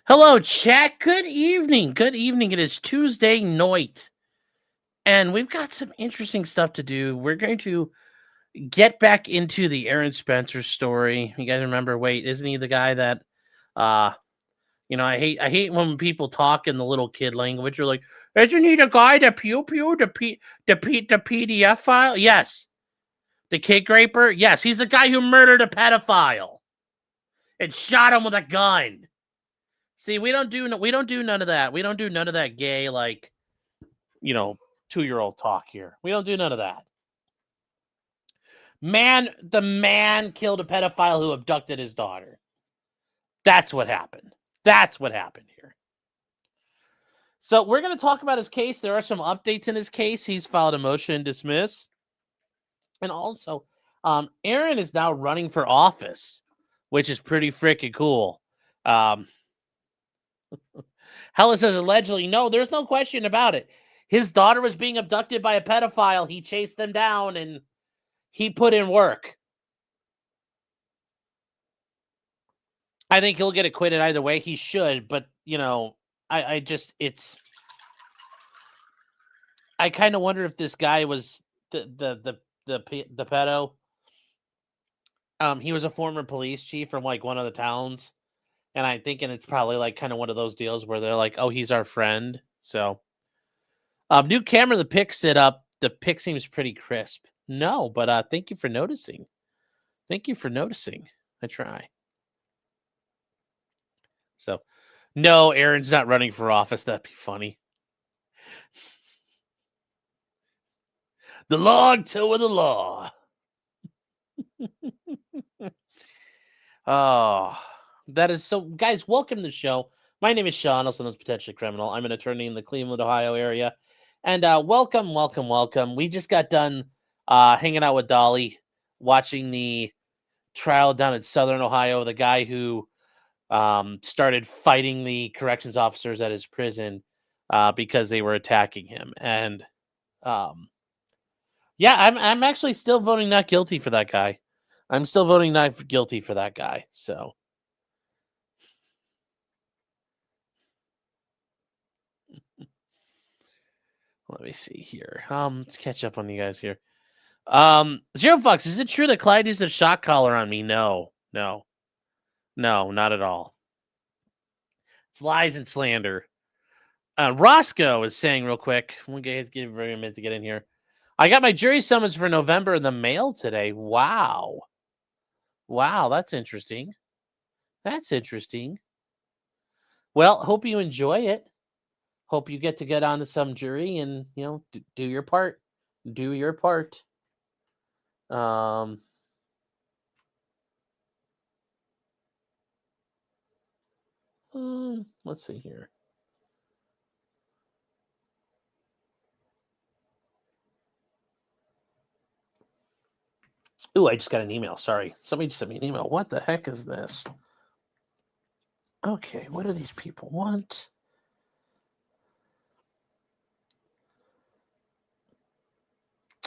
Hello, chat. Good evening. Good evening. It is Tuesday night, and we've got some interesting stuff to do. We're going to get back into the Aaron Spencer story. You guys remember? Wait, isn't he the guy that? Uh, I hate when people talk in the little kid language. You're like, isn't he the guy that pew pew the PDF file? Yes, the kid graper. Yes, he's the guy who murdered a pedophile and shot him with a gun. See, we don't do none of that. We don't do none of that gay, like, 2-year-old talk here. We don't do none of that. The man killed a pedophile who abducted his daughter. That's what happened. That's what happened here. So we're going to talk about his case. There are some updates in his case. He's filed a motion to dismiss. And also, Aaron is now running for office, which is pretty freaking cool. Hella says allegedly. No, there's no question about it. His daughter was being abducted by a pedophile. He chased them down and he put in work. I think he'll get acquitted either way. He should, but I kind of wonder if this guy was the pedo. He was a former police chief from like one of the towns. And I'm thinking it's probably like kind of one of those deals where they're like, oh, he's our friend. So, new camera, the pic set up. The pic seems pretty crisp. No, but thank you for noticing. Thank you for noticing. I try. So, no, Aaron's not running for office. That'd be funny. The long toe of the law. Oh. That is so, guys, welcome to the show. My name is Sean, also known as Potentially Criminal. I'm an attorney in the Cleveland, Ohio area. And welcome. We just got done hanging out with Dolly, watching the trial down in Southern Ohio. The guy who started fighting the corrections officers at his prison because they were attacking him. And yeah, I'm actually still voting not guilty for that guy. I'm still voting not guilty for that guy. So. Let me see here. Let's catch up on you guys here. Zero Fox, is it true that Clyde used a shock collar on me? No, not at all. It's lies and slander. Roscoe is saying real quick. We'll give a minute to get in here. I got my jury summons for November in the mail today. Wow, that's interesting. Well, hope you enjoy it. Hope you get to get onto some jury and, do your part. Do your part. Let's see here. Ooh, I just got an email. Sorry. Somebody just sent me an email. What the heck is this? Okay, what do these people want?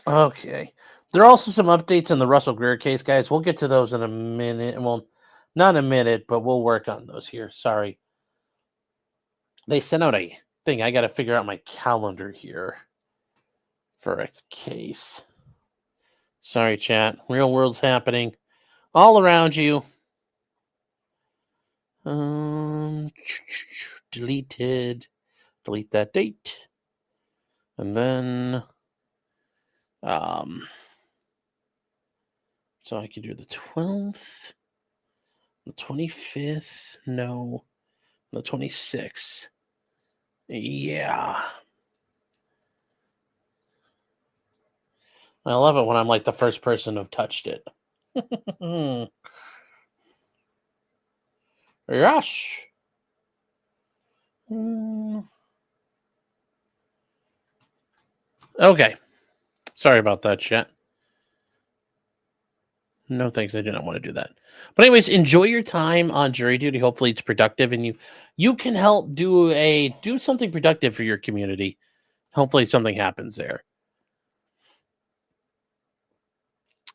Okay. There are also some updates in the Russell Greer case, guys. We'll get to those in a minute. Well, not in a minute, but we'll work on those here. Sorry. They sent out a thing. I got to figure out my calendar here for a case. Sorry, chat. Real world's happening all around you. Deleted. Delete that date. And then so I could do the 12th, the 25th, no, the 26th. Yeah. I love it when I'm like the first person who've touched it. Yes. Okay. Sorry about that, chat. No thanks, I do not want to do that. But anyways, enjoy your time on jury duty. Hopefully it's productive and you can help do something productive for your community. Hopefully something happens there.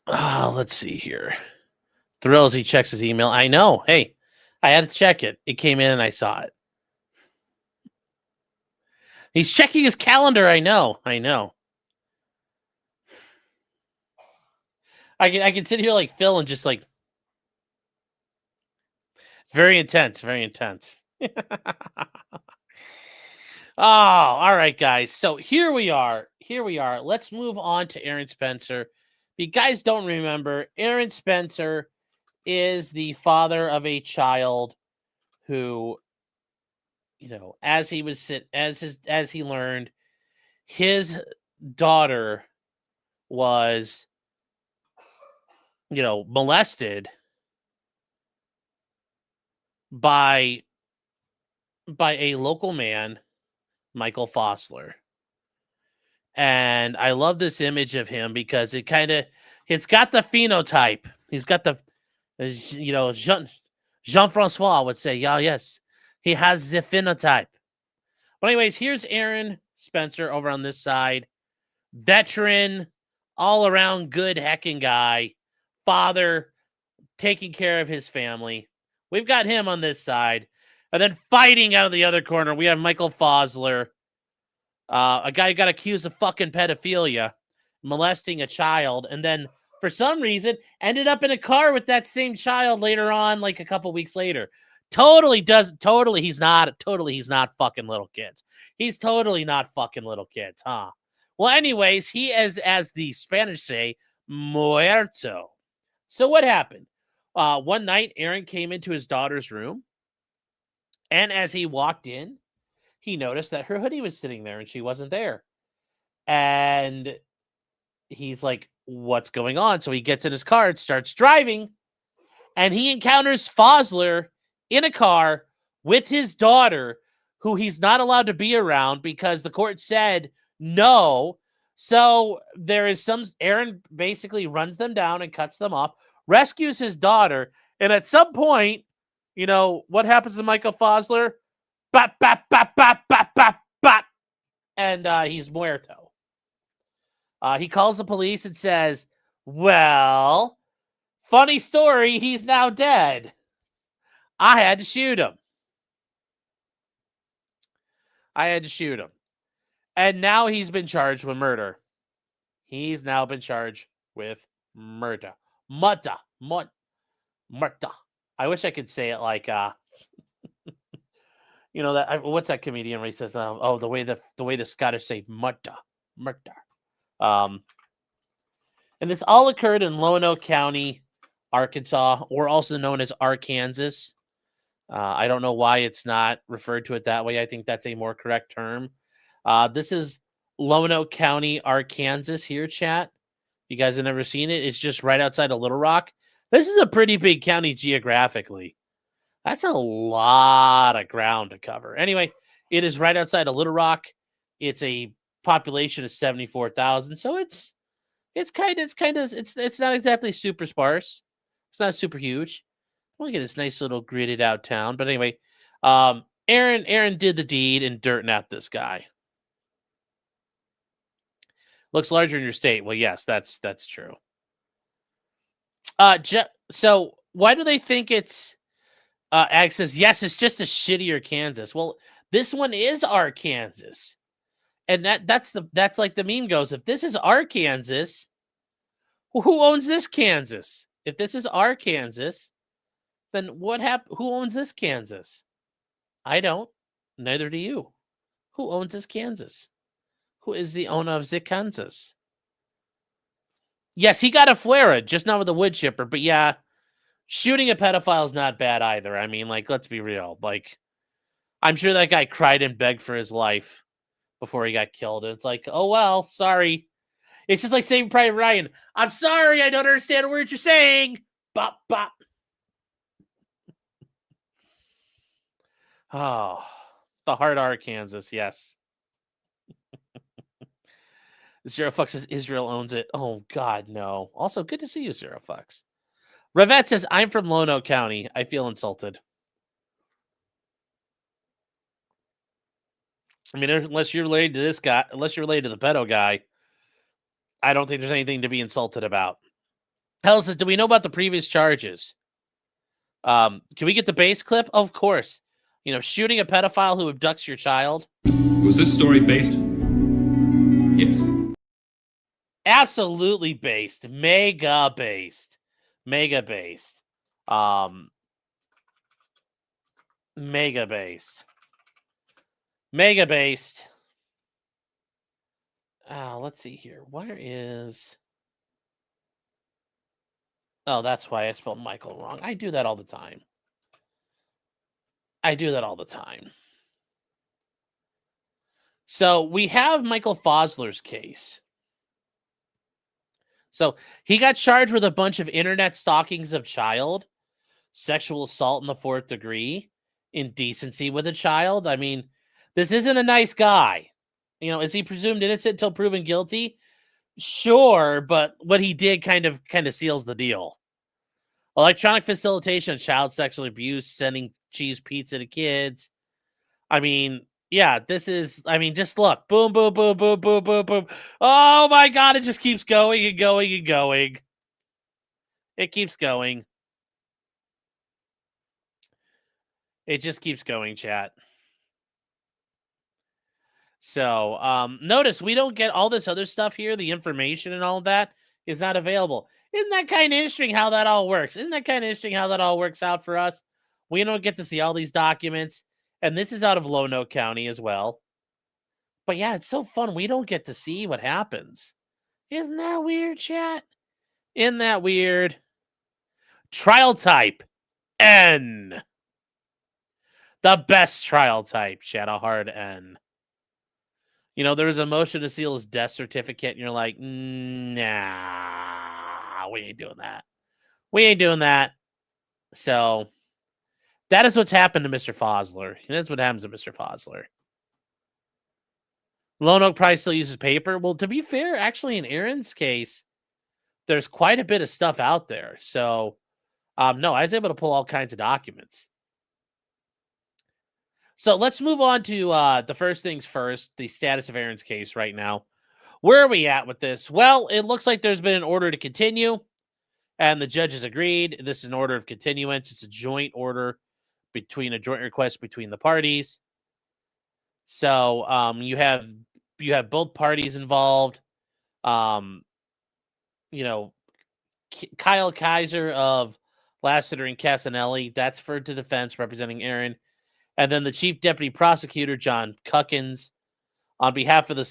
Let's see here. Thrills, he checks his email. I know. Hey, I had to check it. It came in and I saw it. He's checking his calendar. I know. I can sit here like Phil and just like, it's very intense. Oh, all right, guys. So here we are. Let's move on to Aaron Spencer. If you guys don't remember, Aaron Spencer is the father of a child who, as he learned, his daughter was, molested by a local man, Michael Fossler. And I love this image of him because it's got the phenotype. He's got the, Jean-Francois would say, yeah, yes, he has the phenotype. But anyways, here's Aaron Spencer over on this side. Veteran, all around good hecking guy, father, taking care of his family. We've got him on this side. And then fighting out of the other corner, we have Michael Fossler, a guy who got accused of fucking pedophilia, molesting a child, and then for some reason ended up in a car with that same child later on, like a couple weeks later. He's not fucking little kids. He's totally not fucking little kids, huh? Well, anyways, he is, as the Spanish say, muerto. So what happened? One night, Aaron came into his daughter's room, and as he walked in, he noticed that her hoodie was sitting there and she wasn't there. And he's like, what's going on? So he gets in his car and starts driving, and he encounters Fossler in a car with his daughter, who he's not allowed to be around because the court said no. So Aaron basically runs them down and cuts them off, rescues his daughter, and at some point, what happens to Michael Fossler? Bop, bop, bop, bop, bop, bop, bop. And he's muerto. He calls the police and says, well, funny story, he's now dead. I had to shoot him. And now he's been charged with murder. Murder. I wish I could say it like what's that comedian where he says, the way the Scottish say murder. And this all occurred in Lonoke County, Arkansas, or also known as Arkansas. I don't know why it's not referred to it that way. I think that's a more correct term. This is Lonoke County, Arkansas here, chat. You guys have never seen it? It's just right outside of Little Rock. This is a pretty big county geographically. That's a lot of ground to cover. Anyway, it is right outside of Little Rock. It's a population of 74,000, so it's not exactly super sparse. It's not super huge. Look at this nice little gridded out town. But anyway, Aaron did the deed and dirt napped this guy. Looks larger in your state. Well, yes, that's true. So why do they think it's Ag says, yes, it's just a shittier Kansas. Well, this one is Arkansas. And that's like the meme goes, if this is Arkansas, who owns this Kansas? If this is Arkansas, then who owns this Kansas? I don't. Neither do you. Who owns this Kansas? Who is the owner of the Kansas? Yes, he got a Fuera, just not with a wood chipper. But yeah, shooting a pedophile is not bad either. I mean, like, let's be real. Like, I'm sure that guy cried and begged for his life before he got killed. And it's like, oh, well, sorry. It's just like Saving Private Ryan. I'm sorry, I don't understand a word you're saying. Bop, bop. Oh, the hard Arkansas, yes. Zero Fuck says Israel owns it. Oh, God, no. Also, good to see you, Zero Fucks. Revette says, I'm from Lonoke County. I feel insulted. I mean, unless you're related to this guy, unless you're related to the pedo guy, I don't think there's anything to be insulted about. Hell says, do we know about the previous charges? Can we get the base clip? Of course. You know, shooting a pedophile who abducts your child. Was this story based? Yes. Absolutely based. Mega based. Mega based. Mega based. Mega based. Let's see here. Where is... Oh, that's why I spelled Michael wrong. I do that all the time. So we have Michael Fosler's case. So he got charged with a bunch of internet stalkings of child, sexual assault in the 4th degree, indecency with a child. I mean, this isn't a nice guy. You know, is he presumed innocent until proven guilty? Sure, but what he did kind of seals the deal. Electronic facilitation of child sexual abuse, sending cheese pizza to kids. I mean, yeah, this is, I mean, just look. Boom, boom, boom, boom, boom, boom, boom. Oh my God, it just keeps going and going and going. It keeps going. It just keeps going, chat. So, notice we don't get all this other stuff here. The information and all of that is not available. Isn't that kind of interesting how that all works? Isn't that kind of interesting how that all works out for us? We don't get to see all these documents. And this is out of Lonoke County as well. But yeah, it's so fun. We don't get to see what happens. Isn't that weird, chat? Isn't that weird? Trial type N. The best trial type, chat. A hard N. You know, there was a motion to seal his death certificate, and you're like, nah, we ain't doing that. We ain't doing that. So that is what's happened to Mr. Fosler. That's what happens to Mr. Fosler. Lonoke probably still uses paper. Well, to be fair, actually, in Aaron's case, there's quite a bit of stuff out there. So, no, I was able to pull all kinds of documents. So let's move on to the first things first, the status of Aaron's case right now. Where are we at with this? Well, it looks like there's been an order to continue, and the judge has agreed. This is an order of continuance. It's a joint order between a joint request between the parties. So you have both parties involved. You know, Kyle Kaiser of Lassiter and Casanelli, that's for the defense representing Aaron. And then the chief deputy prosecutor, John Cuckins, on behalf of the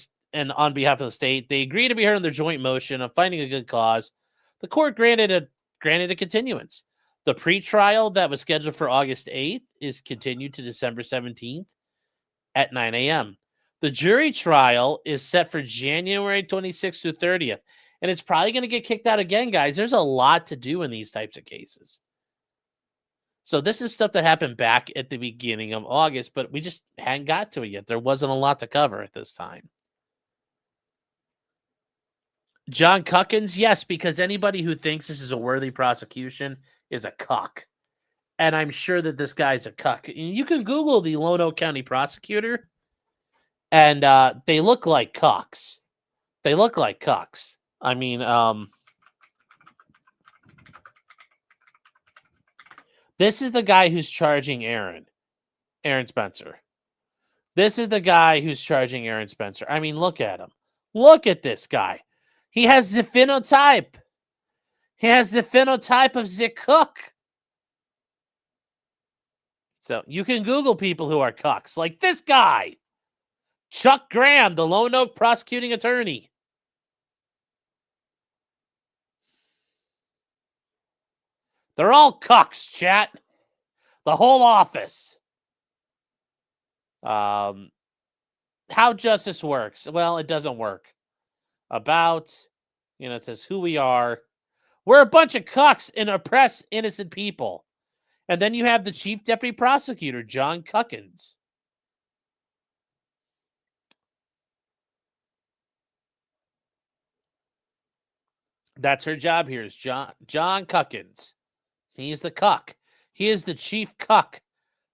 state, they agreed to be heard on their joint motion of finding a good cause. The court granted a continuance. The pretrial that was scheduled for August 8th is continued to December 17th at 9 a.m. The jury trial is set for January 26th through 30th. And it's probably going to get kicked out again, guys. There's a lot to do in these types of cases. So this is stuff that happened back at the beginning of August, but we just hadn't got to it yet. There wasn't a lot to cover at this time. John Cuckins, yes, because anybody who thinks this is a worthy prosecution is a cuck. And I'm sure that this guy's a cuck. You can Google the Lonoke County prosecutor, and they look like cucks. They look like cucks. I mean, this is the guy who's charging Aaron Spencer. This is the guy who's charging Aaron Spencer. I mean, look at him. Look at this guy. He has the phenotype. He has the phenotype of the cook. So you can Google people who are cucks, like this guy, Chuck Graham, the Lonoke prosecuting attorney. They're all cucks, chat. The whole office. How justice works? Well, it doesn't work. About, it says who we are. We're a bunch of cucks and oppress innocent people. And then you have the chief deputy prosecutor, John Cuckins. That's her job here is John Cuckins. He's the cuck. He is the chief cuck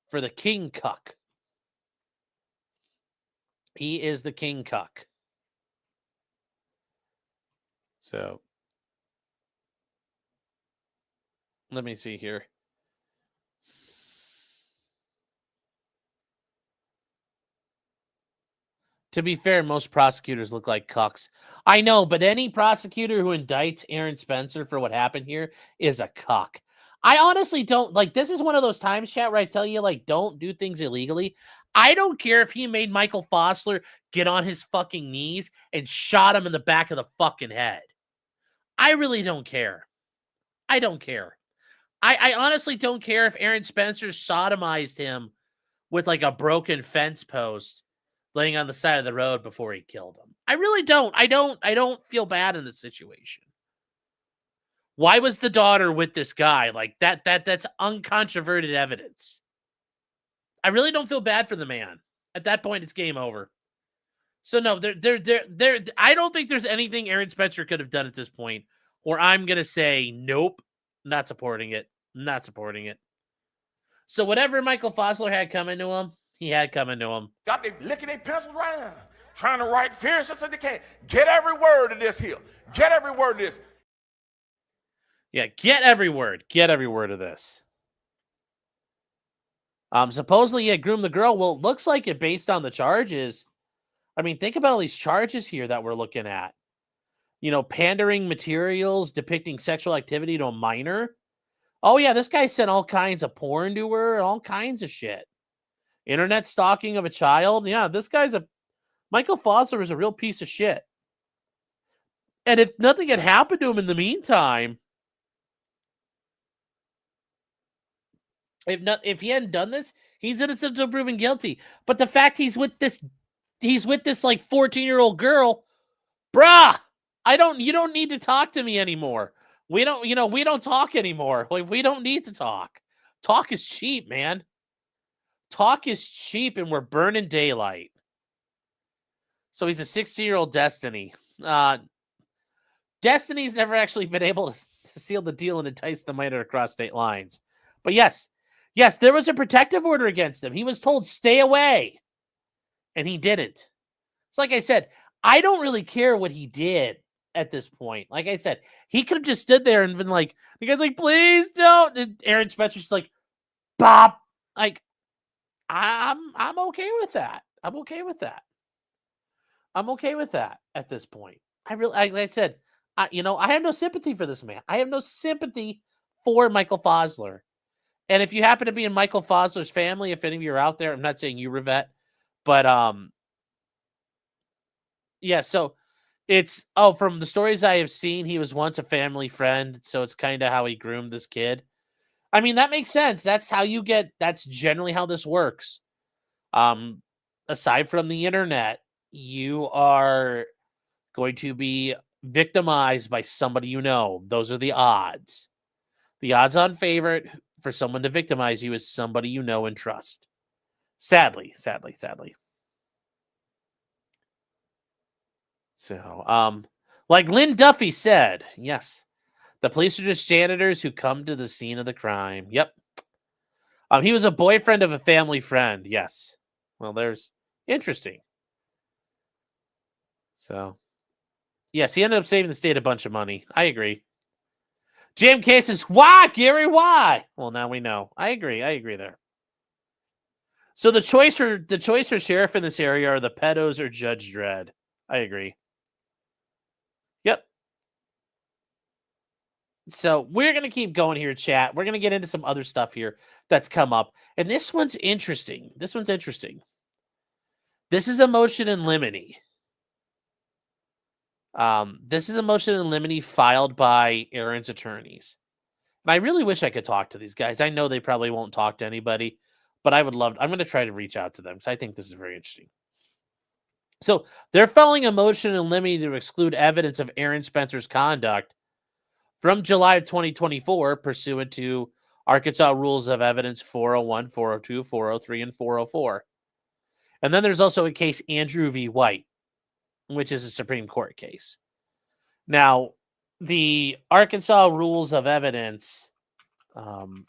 for the king cuck. He is the king cuck. So let me see here. To be fair, most prosecutors look like cucks. I know, but any prosecutor who indicts Aaron Spencer for what happened here is a cuck. I honestly don't like this is one of those times, chat, where I tell you, like, don't do things illegally. I don't care if he made Michael Fossler get on his fucking knees and shot him in the back of the fucking head. I really don't care. I don't care. I honestly don't care if Aaron Spencer sodomized him with like a broken fence post laying on the side of the road before he killed him. I really don't. I don't feel bad in this situation. Why was the daughter with this guy? Like that's uncontroverted evidence. I really don't feel bad for the man. At that point, it's game over. So no, I don't think there's anything Aaron Spencer could have done at this point where I'm gonna say nope, not supporting it. Not supporting it. So whatever Michael Fossler had coming to him, he had coming to him. Got they licking their pencils right now, trying to write fierce as they can. Get every word of this here. Get every word of this. Yeah, get every word. Get every word of this. Supposedly he had groomed the girl. Well, it looks like it based on the charges. I mean, think about all these charges here that we're looking at. You know, pandering materials depicting sexual activity to a minor. Oh, yeah, this guy sent all kinds of porn to her, all kinds of shit. Internet stalking of a child. Yeah, this guy's Michael Fossler is a real piece of shit. And if nothing had happened to him in the meantime, if he hadn't done this, he's innocent until proven guilty. But the fact he's with this like 14-year-old girl, bruh, you don't need to talk to me anymore. We don't talk anymore. Like, we don't need to talk. Talk is cheap, man. Talk is cheap, and we're burning daylight. So he's a 60-year-old Destiny. Destiny's never actually been able to seal the deal and entice the minor across state lines. But yes, there was a protective order against him. He was told, stay away. And he didn't. So like I said, I don't really care what he did at this point. Like I said, he could have just stood there and been like, the guy's like, please don't. And Aaron Spencer's like, Bob, like, I'm okay with that. I'm okay with that. I'm okay with that at this point. Like I said, I have no sympathy for this man. I have no sympathy for Michael Fossler. And if you happen to be in Michael Fossler's family, if any of you are out there, I'm not saying you, Rivette, but yeah, so it's from the stories I have seen, he was once a family friend, so it's kind of how he groomed this kid. I mean, that makes sense. That's generally how this works. Aside from the internet, you are going to be victimized by somebody you know. Those are the odds. The odds on favorite for someone to victimize you is somebody you know and trust. Sadly. So, like Lynn Duffy said, yes, the police are just janitors who come to the scene of the crime. Yep. He was a boyfriend of a family friend. Yes. Well, there's interesting. So, yes, he ended up saving the state a bunch of money. I agree. Jam Case says, why, Gary? Why? Well, now we know. I agree there. So the choice for sheriff in this area are the pedos or Judge Dredd. I agree. Yep. So we're going to keep going here, chat. We're going to get into some other stuff here that's come up. And this one's interesting. This is a motion in limine. This is a motion in limine filed by Aaron's attorneys. And I really wish I could talk to these guys. I know they probably won't talk to anybody, but I'm going to try to reach out to them because I think this is very interesting. So they're filing a motion in limine to exclude evidence of Aaron Spencer's conduct from July of 2024 pursuant to Arkansas Rules of Evidence 401, 402, 403, and 404. And then there's also a case Andrew v. White, which is a Supreme Court case. Now, the Arkansas Rules of Evidence, I'm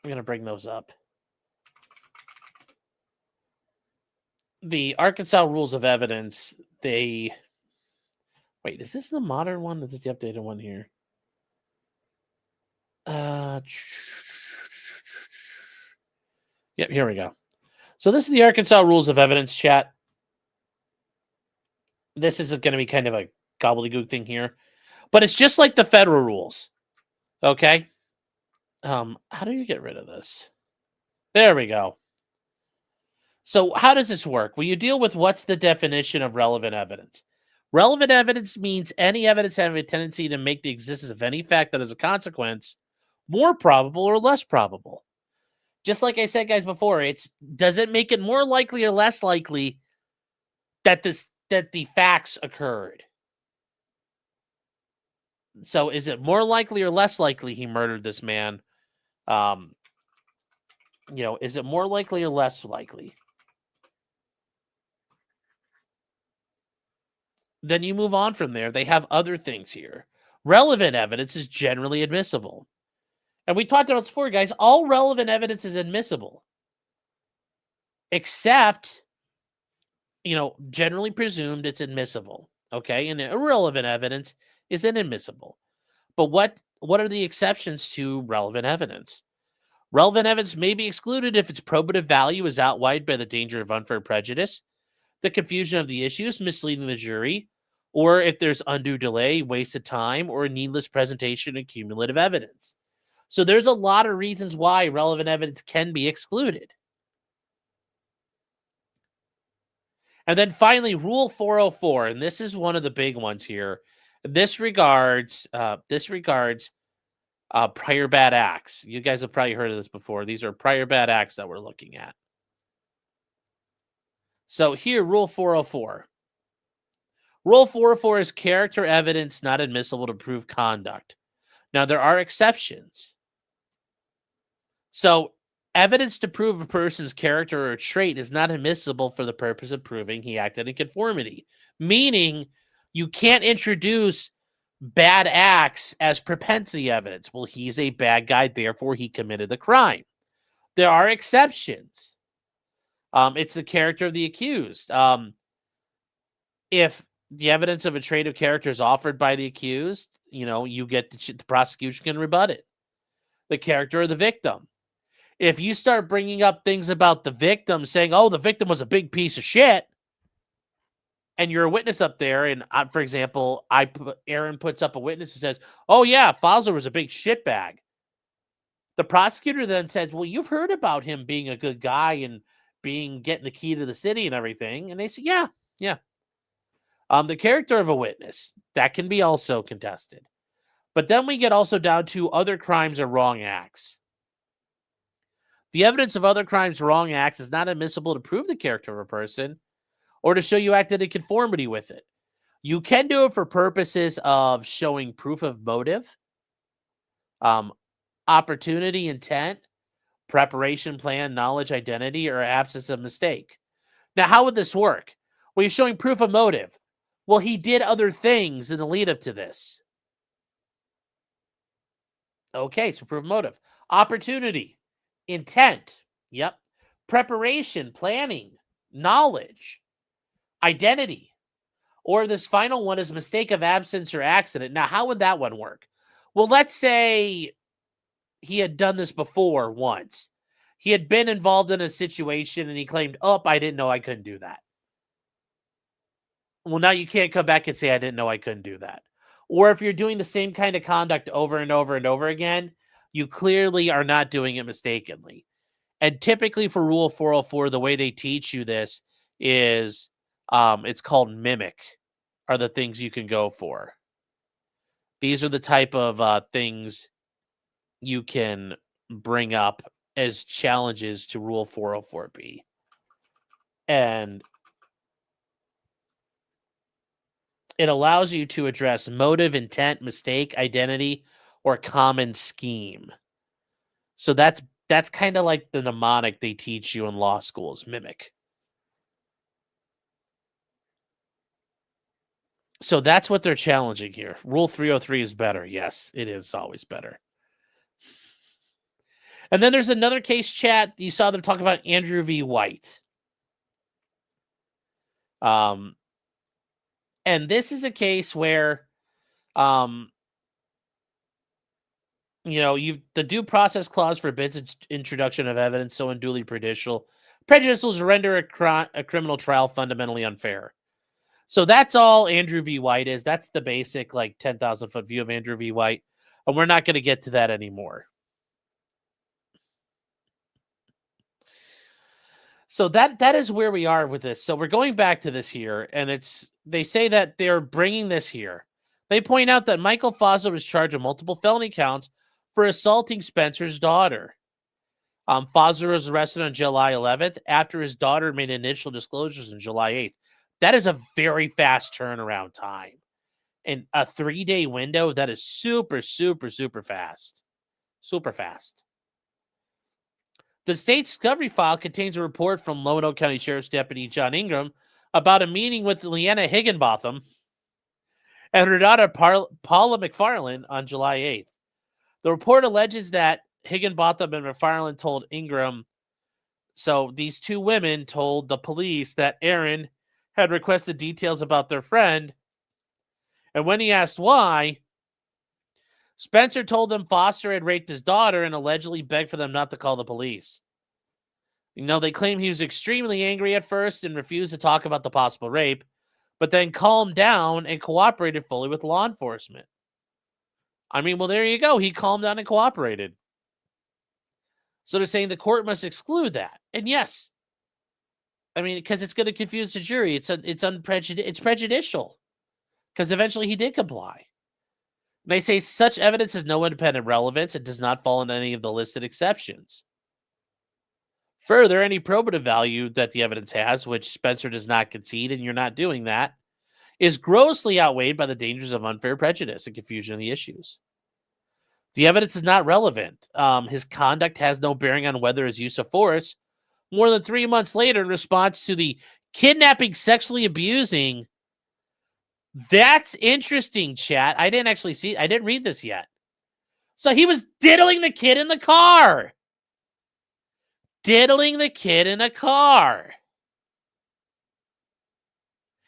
going to bring those up. The Arkansas Rules of Evidence, wait, is this the modern one? Or is this the updated one here? Yep, here we go. So this is the Arkansas Rules of Evidence, chat. this is going to be kind of a gobbledygook thing here, but it's just like the federal rules. Okay. How do you get rid of this? There we go. So how does this work? Well, you deal with what's the definition of relevant evidence. Relevant evidence means any evidence having a tendency to make the existence of any fact that is a consequence more probable or less probable. Just like I said, guys, before, does it make it more likely or less likely that the facts occurred? So is it more likely or less likely he murdered this man? Is it more likely or less likely? Then you move on from there. They have other things here. Relevant evidence is generally admissible. And we talked about this before, guys. All relevant evidence is admissible. Except, generally presumed it's admissible. Okay? And irrelevant evidence is inadmissible. But what are the exceptions to relevant evidence? Relevant evidence may be excluded if its probative value is outweighed by the danger of unfair prejudice, the confusion of the issues, misleading the jury, or if there's undue delay, wasted time, or a needless presentation of cumulative evidence. So there's a lot of reasons why relevant evidence can be excluded. And then finally, Rule 404, and this is one of the big ones here. This regards prior bad acts. You guys have probably heard of this before. These are prior bad acts that we're looking at. So here, Rule 404. Rule 404 is character evidence not admissible to prove conduct. Now, there are exceptions. So, evidence to prove a person's character or trait is not admissible for the purpose of proving he acted in conformity. Meaning, you can't introduce bad acts as propensity evidence. Well, he's a bad guy, therefore he committed the crime. There are exceptions. It's the character of the accused. If the evidence of a trait of character is offered by the accused, you get the prosecution can rebut it. The character of the victim. If you start bringing up things about the victim, saying, "Oh, the victim was a big piece of shit," and you're a witness up there, and for example, Aaron puts up a witness who says, "Oh yeah, Fosler was a big shitbag." The prosecutor then says, "Well, you've heard about him being a good guy and getting the key to the city and everything," and they say, "Yeah." The character of a witness that can be also contested, but then we get also down to other crimes or wrong acts. The evidence of other crimes or wrong acts is not admissible to prove the character of a person or to show you acted in conformity with it. You can do it for purposes of showing proof of motive, opportunity, intent, preparation, plan, knowledge, identity, or absence of mistake. Now, how would this work? Well, you're showing proof of motive. Well, he did other things in the lead up to this. Okay, so proof of motive. Opportunity, intent. Yep. Preparation, planning, knowledge, identity. Or this final one is mistake of absence or accident. Now, how would that one work? Well, let's say he had done this before once. He had been involved in a situation and he claimed, "Oh, I didn't know I couldn't do that." Well, now you can't come back and say, "I didn't know I couldn't do that." Or if you're doing the same kind of conduct over and over and over again, you clearly are not doing it mistakenly. And typically for Rule 404, the way they teach you this is it's called mimic are the things you can go for. These are the type of things you can bring up as challenges to Rule 404B. And it allows you to address motive, intent, mistake, identity, or common scheme. So that's kind of like the mnemonic they teach you in law schools, mimic. So that's what they're challenging here. Rule 303 is better. Yes, it is always better. And then there's another case chat. You saw them talk about Andrew v. White. And this is a case where, the due process clause forbids its introduction of evidence so unduly prejudicial to render a criminal trial fundamentally unfair. So that's all Andrew V. White is. That's the basic, like, 10,000 foot view of Andrew V. White. And we're not going to get to that anymore. So that is where we are with this. So we're going back to this here, and they say that they're bringing this here. They point out that Michael Fosler was charged with multiple felony counts for assaulting Spencer's daughter. Fosler was arrested on July 11th after his daughter made initial disclosures on July 8th. That is a very fast turnaround time. In a 3-day window, that is super, super, super fast. Super fast. The state discovery file contains a report from Lonoke County Sheriff's Deputy John Ingram about a meeting with Leanna Higginbotham and her daughter Paula McFarland on July 8th. The report alleges that Higginbotham and McFarland told Ingram, so these two women told the police that Aaron had requested details about their friend, and when he asked why, Spencer told them Foster had raped his daughter and allegedly begged for them not to call the police. They claim he was extremely angry at first and refused to talk about the possible rape, but then calmed down and cooperated fully with law enforcement. I mean, well, there you go. He calmed down and cooperated. So they're saying the court must exclude that. And yes, I mean, because it's going to confuse the jury. It's prejudicial because eventually he did comply. They say such evidence has no independent relevance. It does not fall into any of the listed exceptions. Further, any probative value that the evidence has, which Spencer does not concede, and you're not doing that, is grossly outweighed by the dangers of unfair prejudice and confusion of the issues. The evidence is not relevant. His conduct has no bearing on whether his use of force, more than 3 months later, in response to the kidnapping, sexually abusing. That's interesting, chat. I didn't read this yet. So he was diddling the kid in the car. Diddling the kid in a car.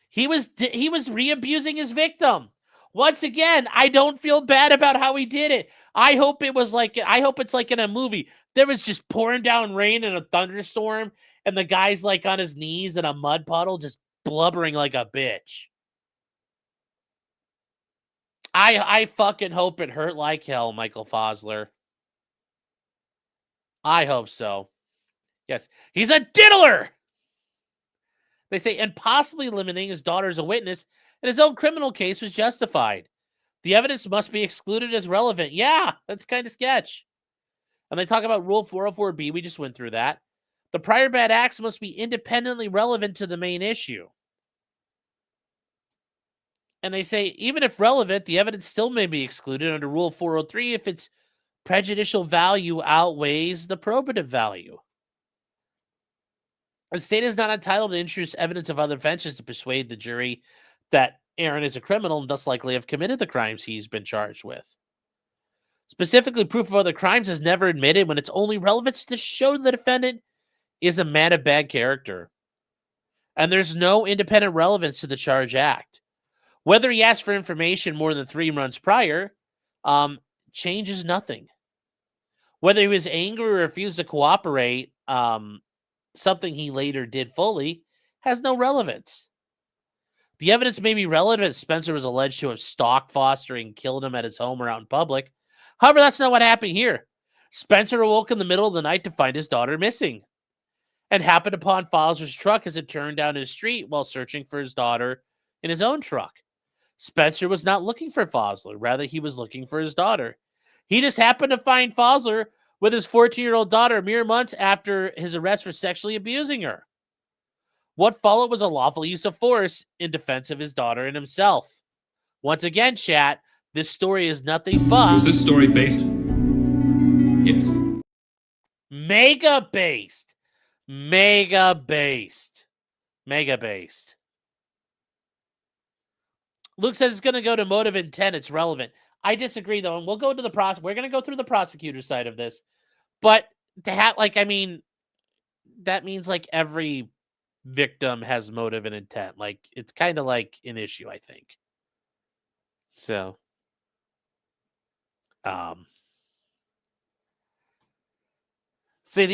He was re-abusing his victim. Once again, I don't feel bad about how he did it. I hope it's like in a movie. There was just pouring down rain and a thunderstorm, and the guy's like on his knees in a mud puddle, just blubbering like a bitch. I fucking hope it hurt like hell, Michael Fosler. I hope so. Yes, he's a diddler. They say, and possibly limiting his daughter as a witness in his own criminal case was justified. The evidence must be excluded as relevant. Yeah, that's kind of sketch. And they talk about Rule 404B. We just went through that. The prior bad acts must be independently relevant to the main issue. And they say, even if relevant, the evidence still may be excluded under Rule 403 if its prejudicial value outweighs the probative value. The state is not entitled to introduce evidence of other offenses to persuade the jury that Aaron is a criminal and thus likely have committed the crimes he's been charged with. Specifically, proof of other crimes is never admitted when its only relevance to show the defendant is a man of bad character. And there's no independent relevance to the charge act. Whether he asked for information more than 3 months prior changes nothing. Whether he was angry or refused to cooperate, something he later did fully, has no relevance. The evidence may be relevant if Spencer was alleged to have stalked Foster and killed him at his home or out in public. However, that's not what happened here. Spencer awoke in the middle of the night to find his daughter missing and happened upon Fosler's truck as it turned down his street while searching for his daughter in his own truck. Spencer was not looking for Fosler. Rather, he was looking for his daughter. He just happened to find Fosler with his 14-year-old daughter mere months after his arrest for sexually abusing her. What followed was a lawful use of force in defense of his daughter and himself. Once again, chat, this story is nothing but... Was this story based? Yes. Mega based. Luke says it's going to go to motive intent. It's relevant. I disagree, though, and we'll go to the process. We're going to go through the prosecutor side of this. But to have, that means, every victim has motive and intent. It's kind of like an issue, I think. So, the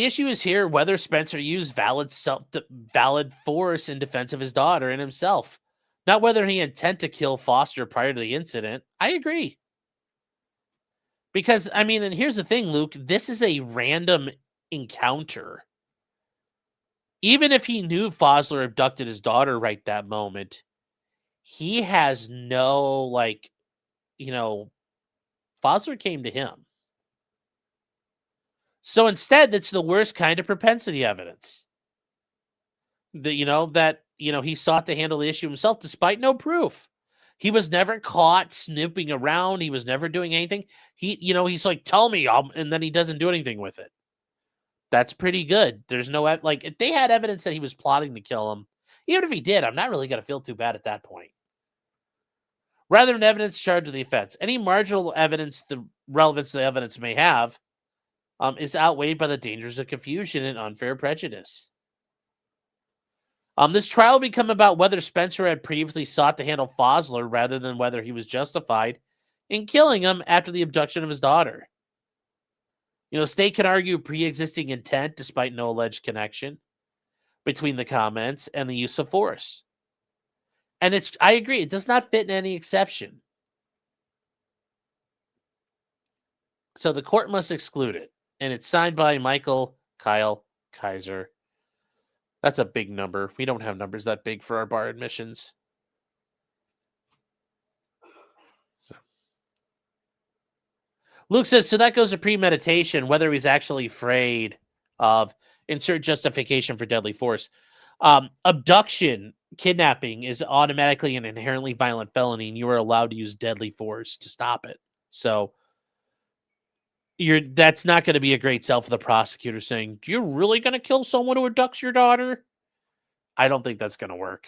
issue is here whether Spencer used valid force in defense of his daughter and himself. Not whether he intent to kill Foster prior to the incident. I agree. Because, I mean, and here's the thing, Luke, this is a random encounter. Even if he knew Fosler abducted his daughter right that moment, he has no, like, Fosler came to him. So instead, that's the worst kind of propensity evidence. That he sought to handle the issue himself despite no proof. He was never caught snooping around. He was never doing anything. He's like, tell me, and then he doesn't do anything with it. That's pretty good. There's no, like, if they had evidence that he was plotting to kill him, even if he did, I'm not really going to feel too bad at that point. Rather than evidence charged with the offense, any marginal evidence, the relevance the evidence may have, is outweighed by the dangers of confusion and unfair prejudice. This trial will become about whether Spencer had previously sought to handle Fosler rather than whether he was justified in killing him after the abduction of his daughter. State can argue pre-existing intent despite no alleged connection between the comments and the use of force. And I agree, it does not fit in any exception. So the court must exclude it. And it's signed by Michael Kyle Kaiser. That's a big number. We don't have numbers that big for our bar admissions. So. Luke says, so that goes to premeditation, whether he's actually afraid of insert justification for deadly force. Abduction, kidnapping is automatically an inherently violent felony, and you are allowed to use deadly force to stop it. So that's not going to be a great sell for the prosecutor saying, you're really going to kill someone who abducts your daughter? I don't think that's going to work.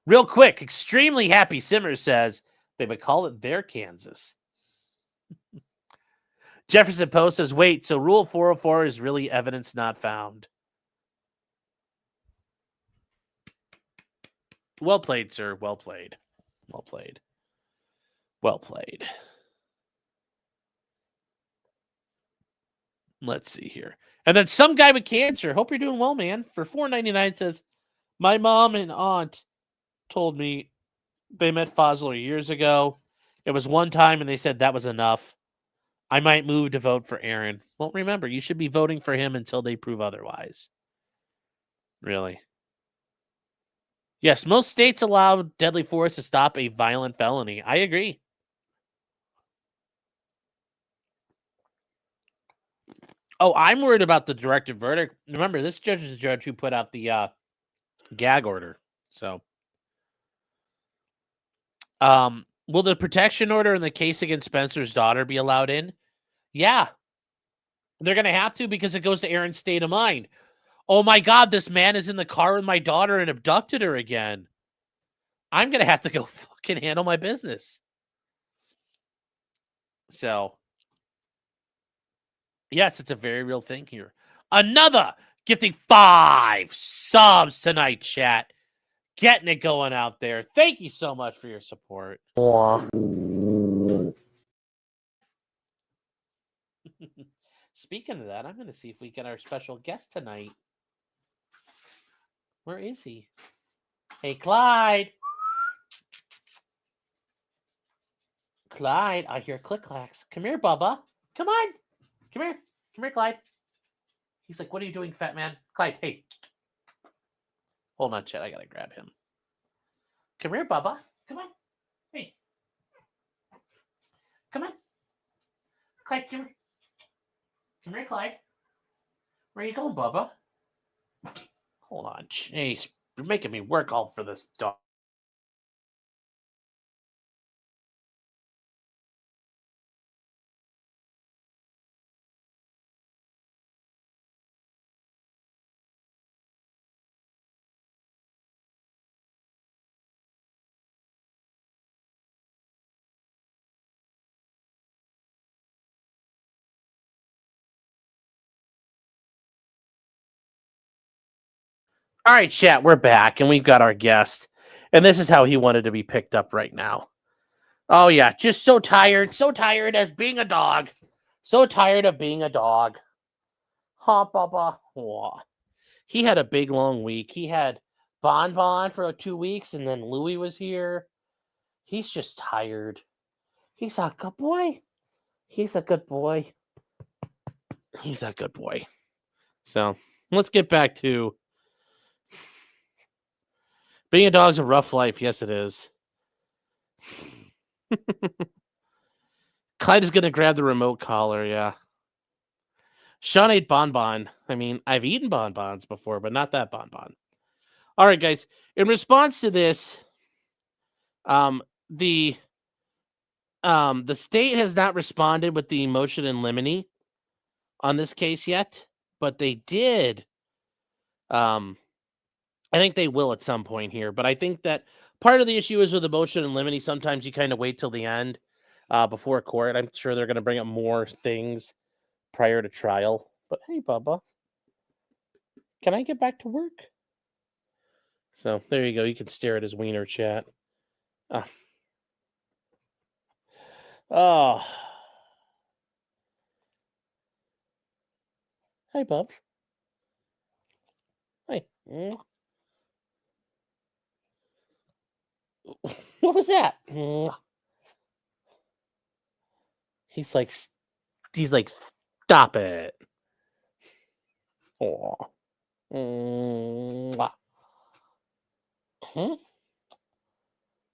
Real quick, Extremely Happy Simmer says they would call it their Kansas. Jefferson Post says, wait, so Rule 404 is really evidence not found. Well played, sir. Well played. Let's see here. And then some guy with cancer. Hope you're doing well, man. For $4.99 says, my mom and aunt told me they met Fosler years ago. It was one time and they said that was enough. I might move to vote for Aaron. Well, remember, you should be voting for him until they prove otherwise. Really. Yes, most states allow deadly force to stop a violent felony. I agree. Oh, I'm worried about the directed verdict. Remember, this judge is the judge who put out the gag order. So, will the protection order in the case against Spencer's daughter be allowed in? Yeah. They're going to have to because it goes to Aaron's state of mind. Oh my God, this man is in the car with my daughter and abducted her again. I'm going to have to go fucking handle my business. So, yes, it's a very real thing here. Another gifting 5 subs tonight, chat. Getting it going out there. Thank you so much for your support. Speaking of that, I'm going to see if we get our special guest tonight. Where is he? Hey, Clyde. Clyde, I hear click-clacks. Come here, Bubba. Come on. Come here, Clyde. He's like, what are you doing, fat man? Clyde, hey. Hold on, chat. I got to grab him. Come here, Bubba. Come on. Hey. Come on. Clyde, come here. Come here, Clyde. Where you going, Bubba? Hold on. Jeez. You're making me work all for this dog. All right, chat, we're back, and we've got our guest. And this is how he wanted to be picked up right now. Oh, yeah, just so tired as being a dog. So tired of being a dog. Huh, Bubba? Oh. He had a big, long week. He had Bon for 2 weeks, and then Louis was here. He's just tired. He's a good boy. He's a good boy. He's a good boy. So let's get back to being a dog's a rough life. Yes, it is. Clyde is going to grab the remote collar. Yeah. Sean ate bonbon. I mean, I've eaten bonbons before, but not that bonbon. All right, guys. In response to this, the state has not responded with the motion in limine on this case yet, but they did. I think they will at some point here, but I think that part of the issue is with the motion in limine. Sometimes you kind of wait till the end before court. I'm sure they're going to bring up more things prior to trial. But hey, Bubba, can I get back to work? So there you go. You can stare at his wiener, chat. Oh. Hi, Bub. Hi. What was that? He's like, stop it. Oh. Huh?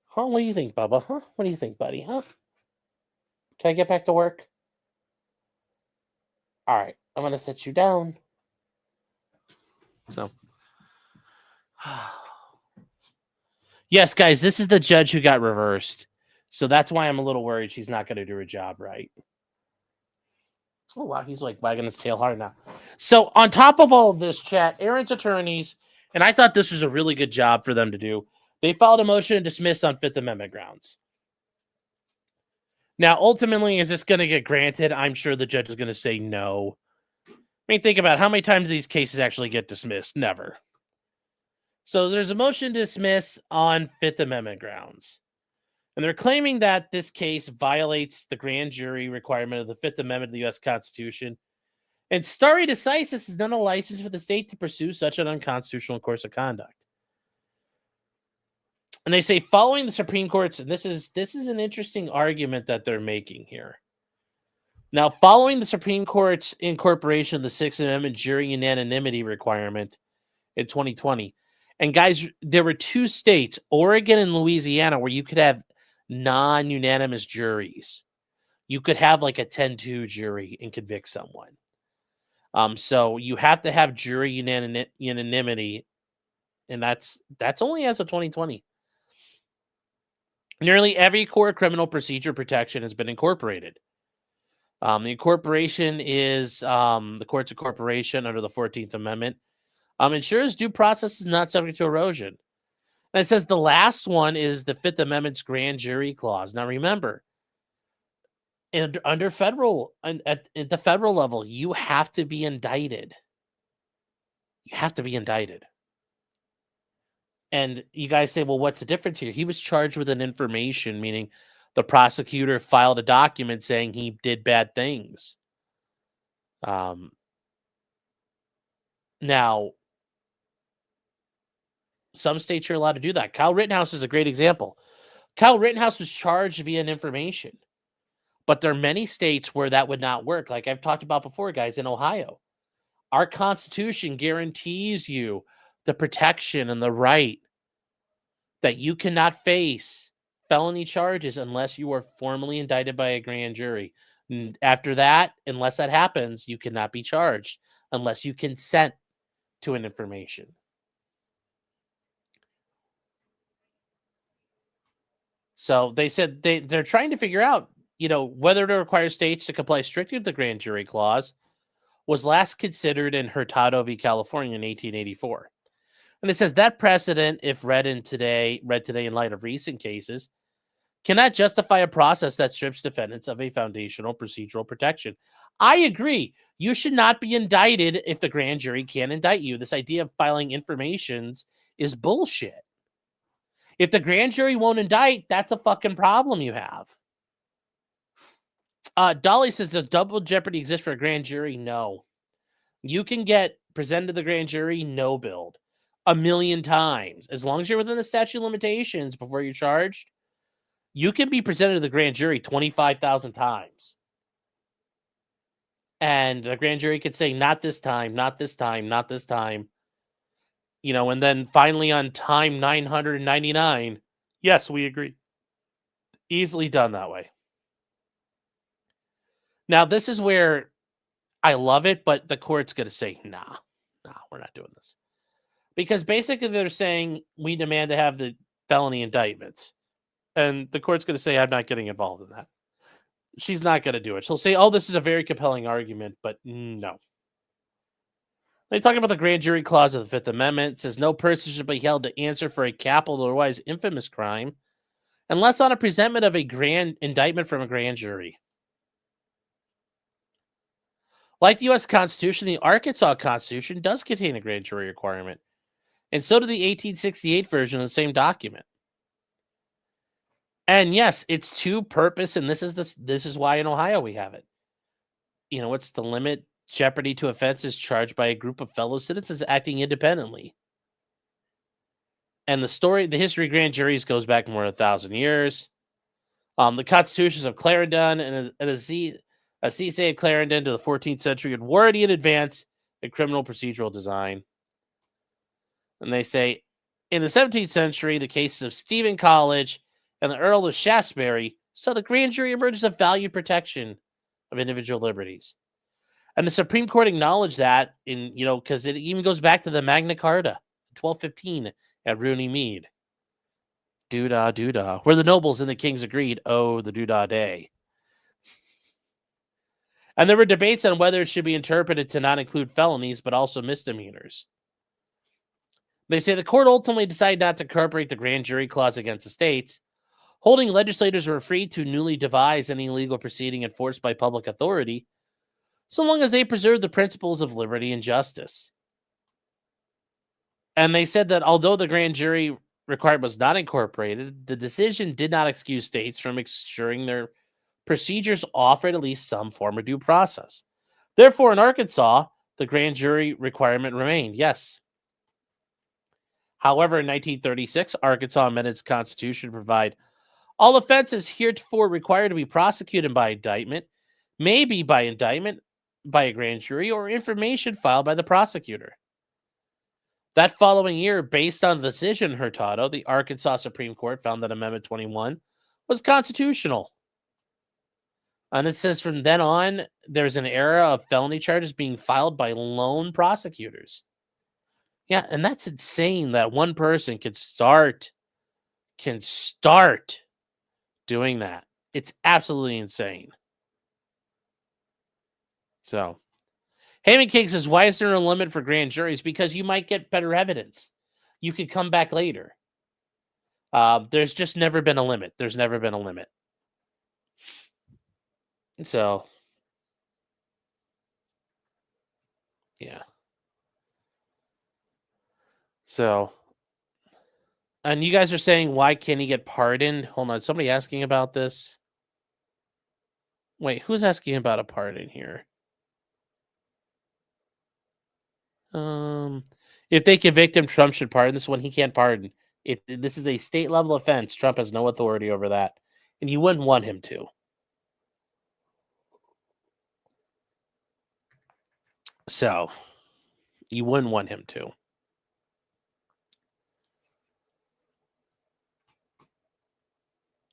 Huh? What do you think, Bubba? Huh? What do you think, buddy? Huh? Can I get back to work? All right. I'm going to sit you down. So. Yes, guys, this is the judge who got reversed. So that's why I'm a little worried she's not going to do her job right. Oh, wow. He's like wagging his tail hard now. So on top of all of this, chat, Aaron's attorneys, and I thought this was a really good job for them to do, they filed a motion to dismiss on Fifth Amendment grounds. Now, ultimately, is this going to get granted? I'm sure the judge is going to say no. I mean, think about how many times these cases actually get dismissed. Never. So there's a motion to dismiss on Fifth Amendment grounds. And they're claiming that this case violates the grand jury requirement of the Fifth Amendment of the U.S. Constitution. And stare decisis is not a license for the state to pursue such an unconstitutional course of conduct. And they say following the Supreme Court's, and this is an interesting argument that they're making here. Now, following the Supreme Court's incorporation of the Sixth Amendment jury unanimity requirement in 2020, and guys, there were 2 states, Oregon and Louisiana, where you could have non-unanimous juries. You could have like a 10-2 jury and convict someone. So you have to have jury unanimity, and that's only as of 2020. Nearly every core criminal procedure protection has been incorporated. The incorporation is the court's incorporation under the 14th Amendment. Ensures due process is not subject to erosion. And it says the last one is the Fifth Amendment's grand jury clause. Now remember, under federal, at the federal level, you have to be indicted. You have to be indicted. And you guys say, well, what's the difference here? He was charged with an information, meaning the prosecutor filed a document saying he did bad things. Now, some states are allowed to do that. Kyle Rittenhouse is a great example. Kyle Rittenhouse was charged via an information. But there are many states where that would not work. Like I've talked about before, guys, in Ohio. Our Constitution guarantees you the protection and the right that you cannot face felony charges unless you are formally indicted by a grand jury. And after that, unless that happens, you cannot be charged unless you consent to an information. So they said they're trying to figure out, whether to require states to comply strictly with the grand jury clause was last considered in Hurtado v. California in 1884. And it says that precedent, if read today in light of recent cases, cannot justify a process that strips defendants of a foundational procedural protection. I agree. You should not be indicted if the grand jury can't indict you. This idea of filing informations is bullshit. If the grand jury won't indict, that's a fucking problem you have. Dolly says, does double jeopardy exist for a grand jury? No. You can get presented to the grand jury, no billed, 1,000,000 times. As long as you're within the statute of limitations before you're charged, you can be presented to the grand jury 25,000 times. And the grand jury could say, not this time, not this time, not this time. And then finally on time 999, yes, we agree. Easily done that way. Now, this is where I love it, but the court's going to say, nah, we're not doing this. Because basically they're saying we demand to have the felony indictments. And the court's going to say, I'm not getting involved in that. She's not going to do it. She'll say, oh, this is a very compelling argument, but no. They talk about the grand jury clause of the Fifth Amendment. It says no person should be held to answer for a capital or otherwise infamous crime unless on a presentment of a grand indictment from a grand jury. Like the U.S. Constitution, the Arkansas Constitution does contain a grand jury requirement. And so did the 1868 version of the same document. And yes, it's to purpose, and this is why in Ohio we have it. It's to limit jeopardy to offenses charged by a group of fellow citizens acting independently. And the history of grand juries goes back more than 1,000 years. The constitutions of Clarendon and a CSA of Clarendon to the 14th century had already in advance a criminal procedural design. And they say, in the 17th century, the cases of Stephen College and the Earl of Shaftesbury saw the grand jury emerge as a valued protection of individual liberties. And the Supreme Court acknowledged that because it even goes back to the Magna Carta, 1215 at Runnymede. Doo-dah, doo-dah. Where the nobles and the kings agreed, oh, the doo-dah day. And there were debates on whether it should be interpreted to not include felonies, but also misdemeanors. They say the court ultimately decided not to incorporate the grand jury clause against the states, holding legislators were free to newly devise any legal proceeding enforced by public authority, so long as they preserved the principles of liberty and justice. And they said that although the grand jury requirement was not incorporated, the decision did not excuse states from ensuring their procedures offered at least some form of due process. Therefore, in Arkansas, the grand jury requirement remained, yes. However, in 1936, Arkansas amended its constitution to provide all offenses heretofore required to be prosecuted by indictment, may be by indictment by a grand jury, or information filed by the prosecutor. That following year, based on the decision Hurtado, the Arkansas Supreme Court found that Amendment 21 was constitutional. And it says from then on, there's an era of felony charges being filed by lone prosecutors. Yeah, and that's insane that one person can start doing that. It's absolutely insane. So, Heyman King says, why is there a limit for grand juries? Because you might get better evidence. You could come back later. There's just never been a limit. There's never been a limit. So, yeah. So, and you guys are saying, why can't he get pardoned? Hold on. Somebody asking about this. Wait, who's asking about a pardon here? If they convict him, Trump should pardon. This one he can't pardon. If this is a state level offense, Trump has no authority over that, and you wouldn't want him to. So, you wouldn't want him to.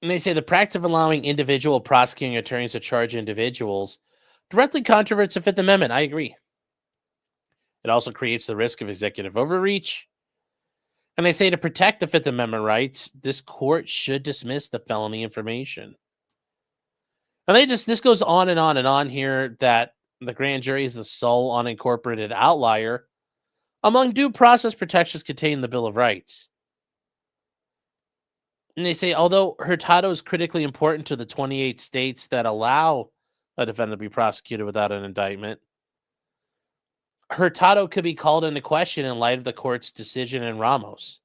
And they say the practice of allowing individual prosecuting attorneys to charge individuals directly controverts the Fifth Amendment. I agree. It also creates the risk of executive overreach. And they say to protect the Fifth Amendment rights, this court should dismiss the felony information. And this goes on and on and on here that the grand jury is the sole unincorporated outlier among due process protections contained in the Bill of Rights. And they say, although Hurtado is critically important to the 28 states that allow a defendant to be prosecuted without an indictment, Hurtado could be called into question in light of the court's decision in Ramos.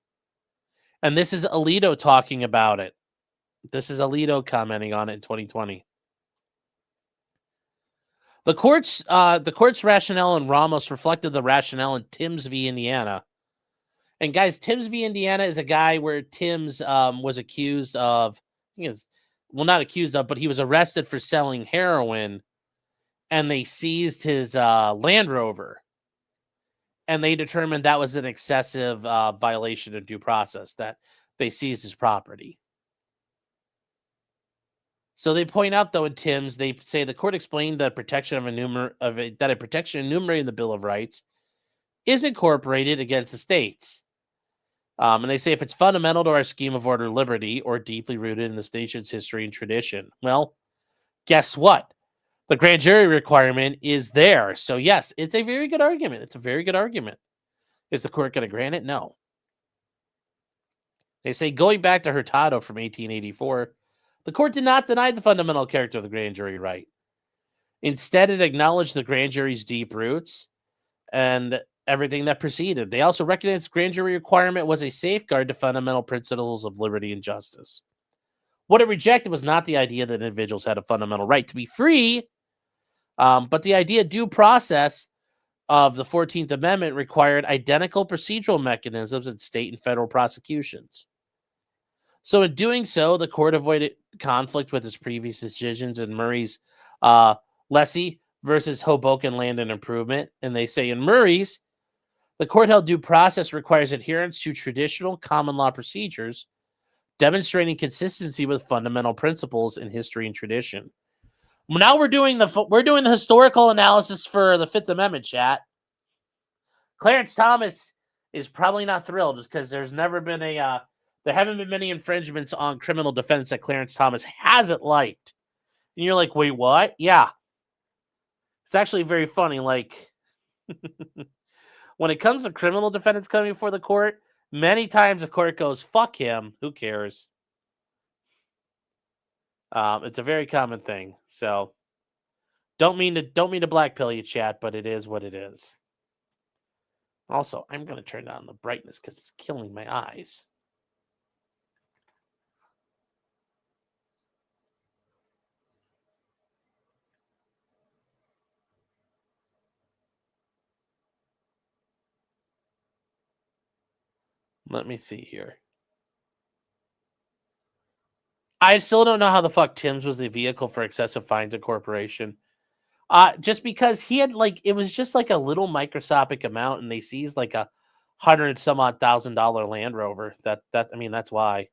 And this is Alito talking about it. This is Alito commenting on it in 2020. The court's rationale in Ramos reflected the rationale in Timms v. Indiana. And guys, Timms v. Indiana is a guy where Timms was accused of, not accused of, but he was arrested for selling heroin, and they seized his Land Rover, and they determined that was an excessive violation of due process, that they seized his property. So they point out, though, in Timms, they say the court explained that a protection enumerated in the Bill of Rights is incorporated against the states. And they say if it's fundamental to our scheme of order liberty or deeply rooted in this nation's history and tradition, well, guess what? The grand jury requirement is there. So yes, it's a very good argument. It's a very good argument. Is the court going to grant it? No. They say going back to Hurtado from 1884, the court did not deny the fundamental character of the grand jury right. Instead, it acknowledged the grand jury's deep roots and everything that preceded. They also recognized the grand jury requirement was a safeguard to fundamental principles of liberty and justice. What it rejected was not the idea that individuals had a fundamental right to be free, but the idea due process of the 14th Amendment required identical procedural mechanisms in state and federal prosecutions. So in doing so, the court avoided conflict with its previous decisions in Murray's Leslie versus Hoboken Land and Improvement. And they say in Murray's, the court held due process requires adherence to traditional common law procedures, demonstrating consistency with fundamental principles in history and tradition. Now we're doing the historical analysis for the Fifth Amendment, chat. Clarence Thomas is probably not thrilled because there haven't been many infringements on criminal defense that Clarence Thomas hasn't liked. And you're like, wait, what? Yeah. It's actually very funny. Like, when it comes to criminal defendants coming before the court, many times the court goes, fuck him. Who cares? It's a very common thing. So don't mean to blackpill you, chat, but it is what it is. Also, I'm going to turn down the brightness because it's killing my eyes. Let me see here. I still don't know how the fuck Timms was the vehicle for excessive fines incorporation. Just because he had it was just like a little microscopic amount, and they seized like $100,000 Land Rover. That's why.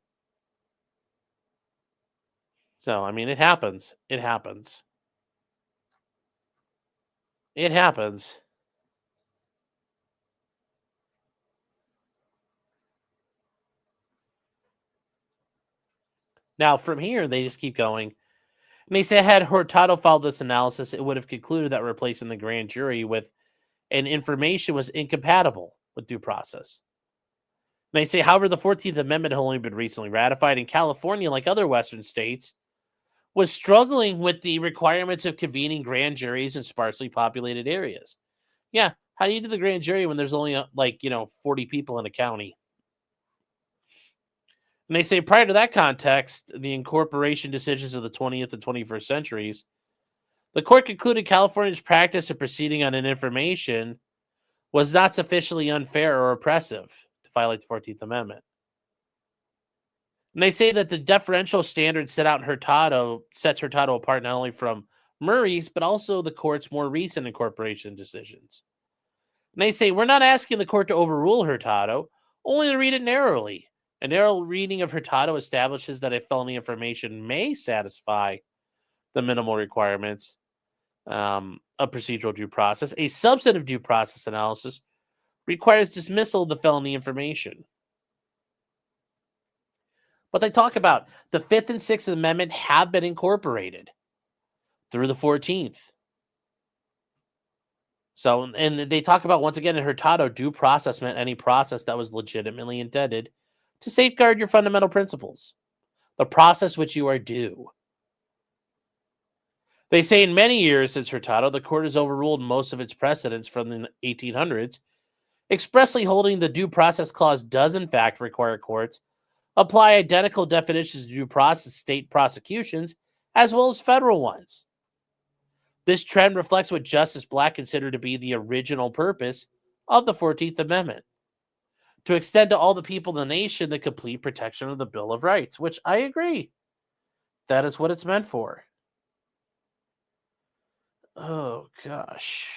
So it happens. It happens. It happens. Now, from here, they just keep going. And they say, had Hurtado followed this analysis, it would have concluded that replacing the grand jury with an information was incompatible with due process. And they say, however, the 14th Amendment had only been recently ratified, and California, like other Western states, was struggling with the requirements of convening grand juries in sparsely populated areas. Yeah, how do you do the grand jury when there's only 40 people in a county? And they say prior to that context, the incorporation decisions of the 20th and 21st centuries, the court concluded California's practice of proceeding on an information was not sufficiently unfair or oppressive to violate the 14th Amendment. And they say that the deferential standard set out in Hurtado sets Hurtado apart not only from Murray's, but also the court's more recent incorporation decisions. And they say, we're not asking the court to overrule Hurtado, only to read it narrowly. A narrow reading of Hurtado establishes that a felony information may satisfy the minimal requirements of procedural due process. A substantive due process analysis requires dismissal of the felony information. But they talk about the 5th and 6th Amendment have been incorporated through the 14th. So, and they talk about, once again, in Hurtado, due process meant any process that was legitimately intended to safeguard your fundamental principles, the process which you are due. They say in many years since Hurtado, the court has overruled most of its precedents from the 1800s, expressly holding the due process clause does in fact require courts apply identical definitions of due process state prosecutions as well as federal ones. This trend reflects what Justice Black considered to be the original purpose of the 14th Amendment, to extend to all the people in the nation the complete protection of the Bill of Rights, which I agree. That is what it's meant for. Oh, gosh.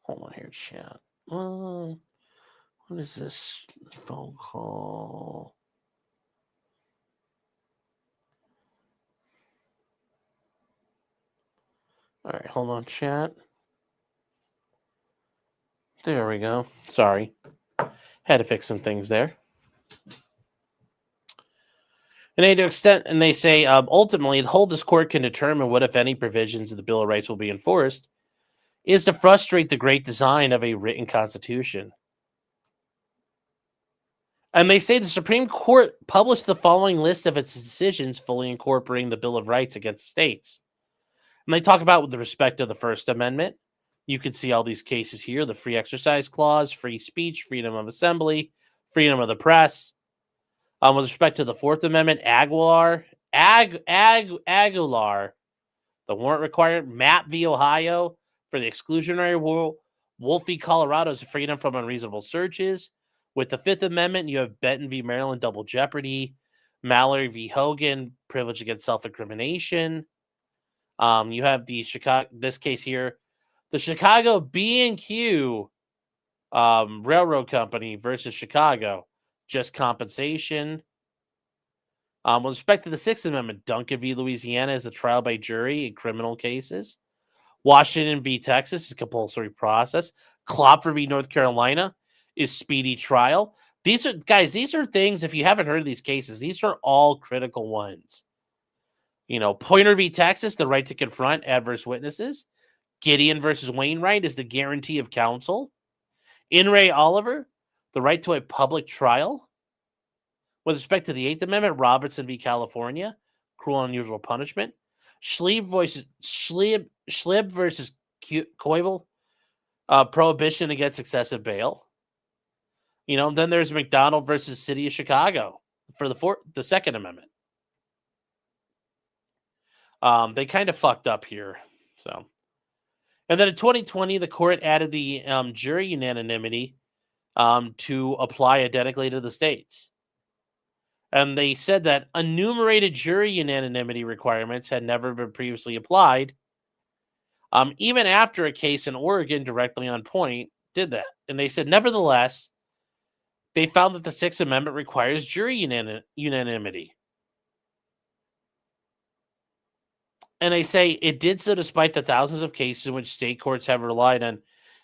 Hold on here, chat. What is this phone call? All right, hold on, chat. There we go. Sorry. Had to fix some things there. And they say, ultimately, the whole this court can determine what, if any, provisions of the Bill of Rights will be enforced is to frustrate the great design of a written constitution. And they say the Supreme Court published the following list of its decisions fully incorporating the Bill of Rights against states. And they talk about with respect to the First Amendment. You can see all these cases here: the Free Exercise Clause, free speech, freedom of assembly, freedom of the press. With respect to the Fourth Amendment, Aguilar, the warrant required, Mapp v. Ohio for the exclusionary rule, Wolf v. Colorado's freedom from unreasonable searches. With the Fifth Amendment, you have Benton v. Maryland, double jeopardy, Mallory v. Hogan, privilege against self-incrimination. You have the this case here, the Chicago B&Q Railroad Company versus Chicago, just compensation. With respect to the Sixth Amendment, Duncan v. Louisiana is a trial by jury in criminal cases. Washington v. Texas is compulsory process. Klopfer v. North Carolina is speedy trial. These are things, if you haven't heard of these cases, these are all critical ones. Pointer v. Texas, the right to confront adverse witnesses. Gideon versus Wainwright is the guarantee of counsel. In re Oliver, the right to a public trial. With respect to the Eighth Amendment, Robertson v. California, cruel and unusual punishment. Schlieb versus Coibel, prohibition against excessive bail. Then there's McDonald versus City of Chicago for the Second Amendment. They kind of fucked up here. So, and then in 2020, the court added the jury unanimity to apply identically to the states. And they said that enumerated jury unanimity requirements had never been previously applied, even after a case in Oregon directly on point did that. And they said, nevertheless, they found that the Sixth Amendment requires jury unanimity. And they say it did so despite the thousands of cases in which state courts have relied on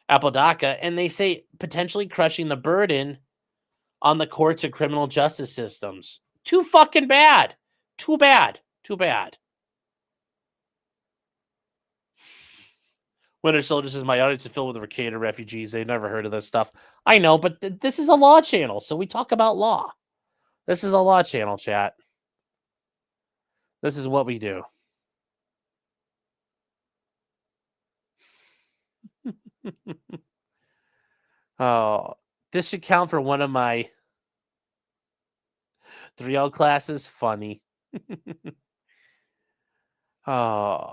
apodaca, and they say potentially crushing the burden on the courts and criminal justice systems. Too fucking bad. Too bad. Too bad. Winter Soldier says, my audience is filled with Ricada refugees. They've never heard of this stuff. I know, but this is a law channel, so we talk about law. This is a law channel, chat. This is what we do. Oh, this should count for one of my 3L classes. Funny. Oh.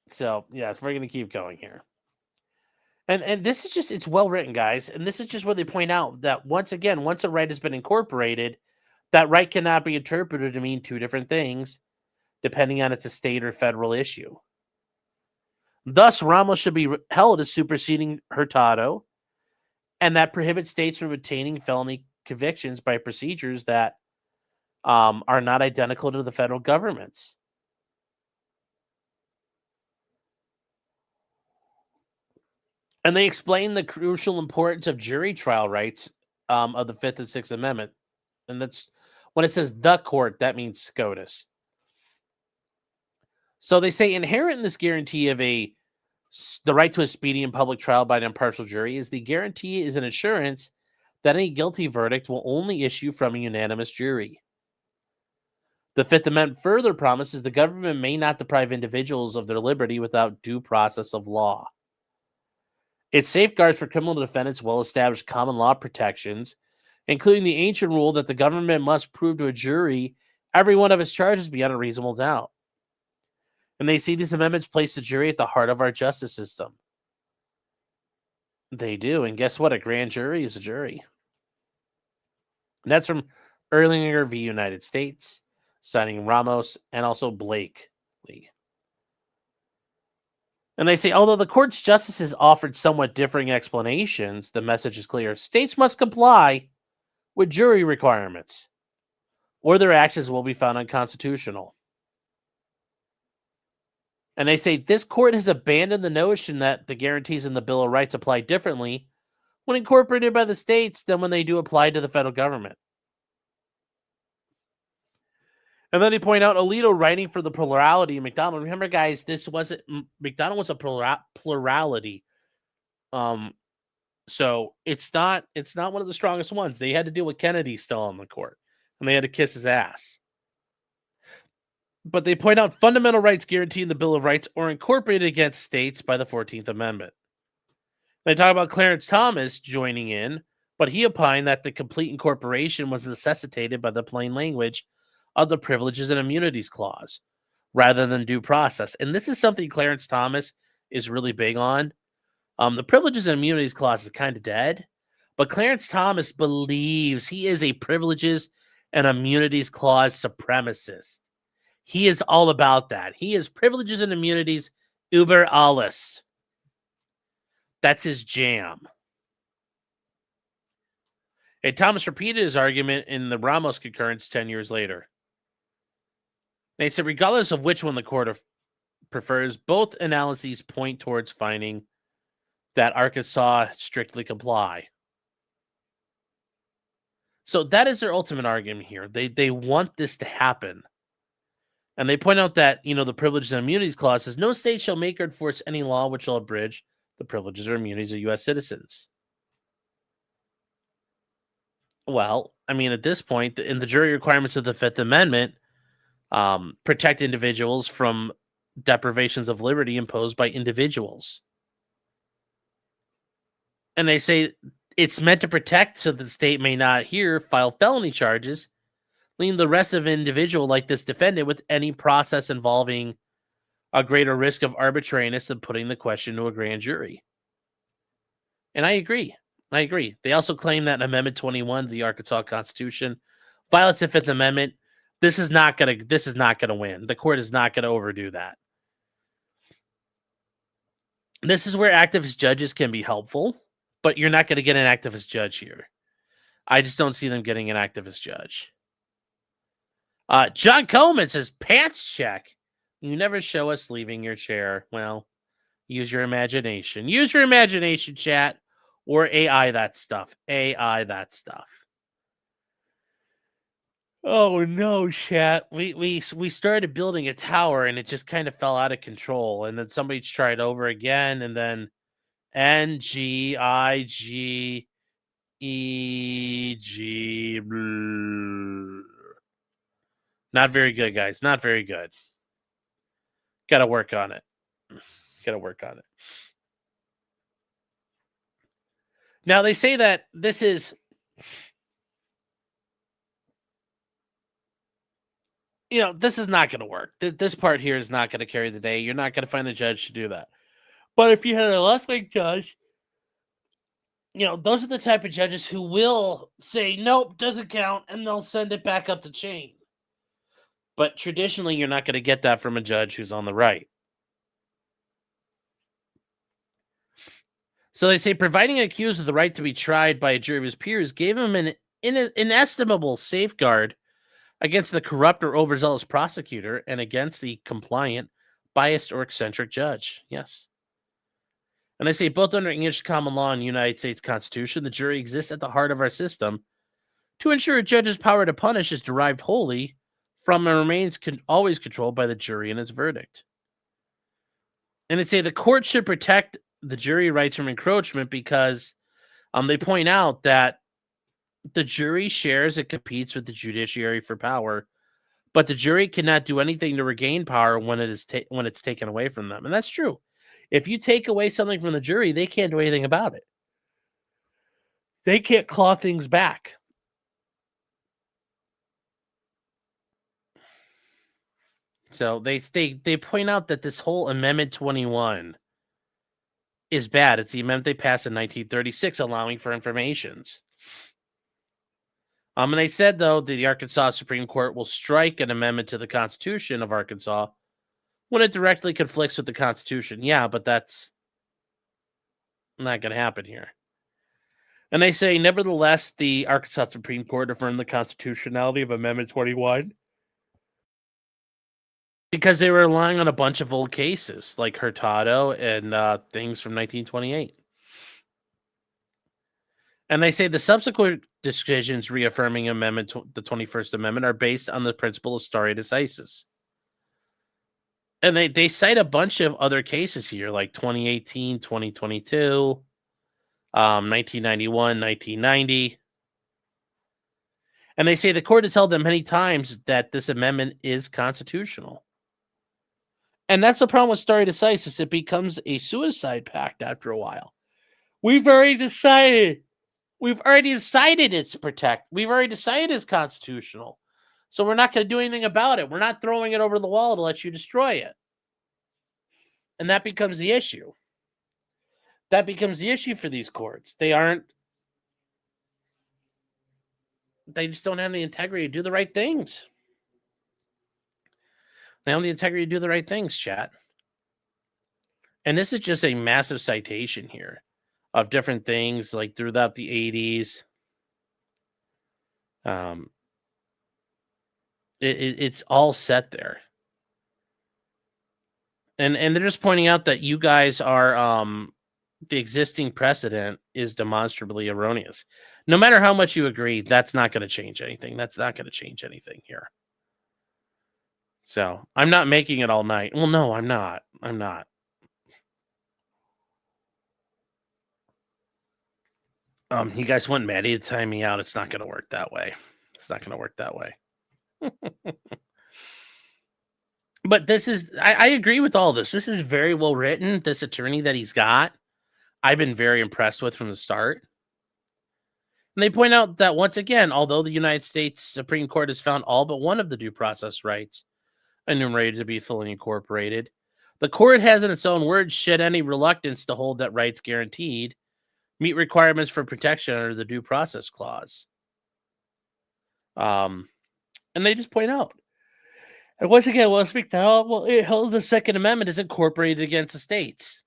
So, yes, we're going to keep going here. And this is just, it's well written, guys. And this is just where they point out that once again, once a right has been incorporated, that right cannot be interpreted to mean two different things, depending on it's a state or federal issue. Thus, Ramos should be held as superseding Hurtado, and that prohibits states from obtaining felony convictions by procedures that are not identical to the federal government's. And they explain the crucial importance of jury trial rights of the Fifth and Sixth Amendment. And that's when it says the court, that means SCOTUS. So they say inherent in this guarantee of the right to a speedy and public trial by an impartial jury is the guarantee is an assurance that any guilty verdict will only issue from a unanimous jury. The Fifth Amendment further promises the government may not deprive individuals of their liberty without due process of law. It safeguards for criminal defendants well-established common law protections, including the ancient rule that the government must prove to a jury every one of its charges beyond a reasonable doubt. And they see these amendments place the jury at the heart of our justice system. They do, and guess what? A grand jury is a jury. And that's from Erlinger v. United States, citing Ramos and also Blakely. And they say, although the court's justices offered somewhat differing explanations, the message is clear. States must comply with jury requirements, or their actions will be found unconstitutional. And they say this court has abandoned the notion that the guarantees in the Bill of Rights apply differently when incorporated by the states than when they do apply to the federal government. And then they point out Alito writing for the plurality in McDonald. Remember, guys, McDonald was a plurality. So it's not one of the strongest ones. They had to deal with Kennedy still on the court, and they had to kiss his ass. But they point out fundamental rights guaranteed in the Bill of Rights are incorporated against states by the 14th Amendment. They talk about Clarence Thomas joining in, but he opined that the complete incorporation was necessitated by the plain language of the Privileges and Immunities Clause rather than due process. And this is something Clarence Thomas is really big on. The Privileges and Immunities Clause is kind of dead, but Clarence Thomas believes he is a Privileges and Immunities Clause supremacist. He is all about that. He is privileges and immunities über alles. That's his jam. And Thomas repeated his argument in the Ramos concurrence 10 years later. They said, regardless of which one the court prefers, both analyses point towards finding that Arkansas strictly comply. So that is their ultimate argument here. They want this to happen. And they point out that, the Privileges and Immunities Clause says no state shall make or enforce any law which will abridge the privileges or immunities of U.S. citizens. Well, at this point, in the jury requirements of the Fifth Amendment, protect individuals from deprivations of liberty imposed by individuals. And they say it's meant to protect so that the state may not file felony charges, leaving the rest of an individual like this defendant with any process involving a greater risk of arbitrariness than putting the question to a grand jury. And I agree. They also claim that Amendment 21 of the Arkansas Constitution violates the Fifth Amendment. This is not gonna win. The court is not gonna overdo that. This is where activist judges can be helpful, but you're not gonna get an activist judge here. I just don't see them getting an activist judge. John Coleman says, pants check. You never show us leaving your chair. Well, use your imagination. Use your imagination, chat. Or AI that stuff. AI that stuff. Oh, no, chat. We started building a tower, and it just kind of fell out of control. And then somebody tried over again, and then NGIGEG. Not very good, guys. Not very good. Got to work on it. Now, they say that this is, this is not going to work. This part here is not going to carry the day. You're not going to find the judge to do that. But if you had a left-wing judge, those are the type of judges who will say, nope, doesn't count, and they'll send it back up the chain. But traditionally, you're not going to get that from a judge who's on the right. So they say providing an accused with the right to be tried by a jury of his peers gave him an inestimable safeguard against the corrupt or overzealous prosecutor and against the compliant, biased, or eccentric judge. Yes. And they say both under English common law and the United States Constitution, the jury exists at the heart of our system to ensure a judge's power to punish is derived wholly from and remains always controlled by the jury and its verdict. And they say the court should protect the jury rights from encroachment because they point out that the jury shares and competes with the judiciary for power but the jury cannot do anything to regain power when it's taken away from them. And that's true. If you take away something from the jury, they can't do anything about it. They can't claw things back. So they point out that this whole Amendment 21 is bad. It's the amendment they passed in 1936 allowing for informations. And they said, though, that the Arkansas Supreme Court will strike an amendment to the Constitution of Arkansas when it directly conflicts with the Constitution. Yeah, but that's not going to happen here. And they say, nevertheless, the Arkansas Supreme Court affirmed the constitutionality of Amendment 21 because they were relying on a bunch of old cases like Hurtado and things from 1928. And they say the subsequent decisions reaffirming the 21st Amendment are based on the principle of stare decisis. And they cite a bunch of other cases here, like 2018, 2022, 1991, 1990. And they say the court has held them many times that this amendment is constitutional. And that's the problem with stare decisis. It becomes a suicide pact after a while. We've already decided it's protect. We've already decided it's constitutional. So we're not going to do anything about it. We're not throwing it over the wall to let you destroy it. And that becomes the issue. That becomes the issue for these courts. They just don't have the integrity to do the right things. They have the integrity to do the right things, chat. And this is just a massive citation here of different things like throughout the 80s. It's all set there. And they're just pointing out that you guys are the existing precedent is demonstrably erroneous. No matter how much you agree, that's not going to change anything. That's not going to change anything here. So I'm not making it all night. Well, no, I'm not. You guys want Maddie to time me out. It's not going to work that way. But this is, I agree with all this. This is very well written. This attorney that he's got, I've been very impressed with from the start. And they point out that once again, although the United States Supreme Court has found all but one of the due process rights enumerated to be fully incorporated, the court has in its own words shed any reluctance to hold that rights guaranteed meet requirements for protection under the due process clause. And they just point out, and once again, we'll speak to how it held the Second Amendment is incorporated against the states.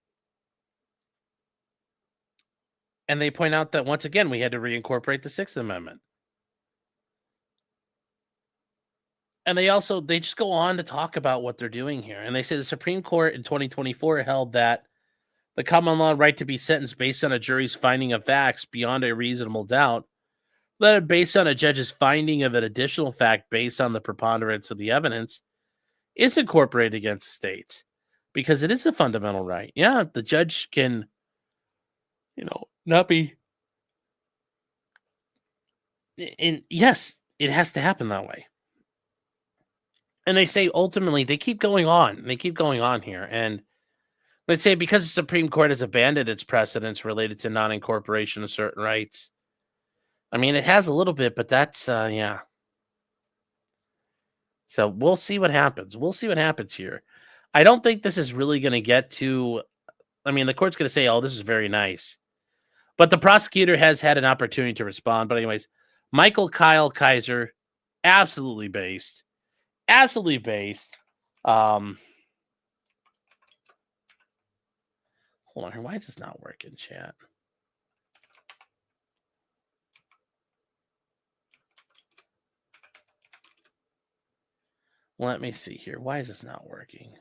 And they point out that once again, we had to reincorporate the Sixth Amendment. And they just go on to talk about what they're doing here. And they say the Supreme Court in 2024 held that the common law right to be sentenced based on a jury's finding of facts beyond a reasonable doubt, that based on a judge's finding of an additional fact based on the preponderance of the evidence, is incorporated against states because it is a fundamental right. Yeah, the judge can, not be. And yes, it has to happen that way. And they say ultimately they keep going on. They keep going on here. And let's say because the Supreme Court has abandoned its precedents related to non-incorporation of certain rights. I mean, it has a little bit, but that's, yeah. So we'll see what happens. We'll see what happens here. I don't think this is really going to get to, I mean, the court's going to say, oh, this is very nice. But the prosecutor has had an opportunity to respond. But anyways, Michael Kyle Kaiser, absolutely based. Absolutely based. Hold on here. Why is this not working, chat? Let me see here. Why is this not working?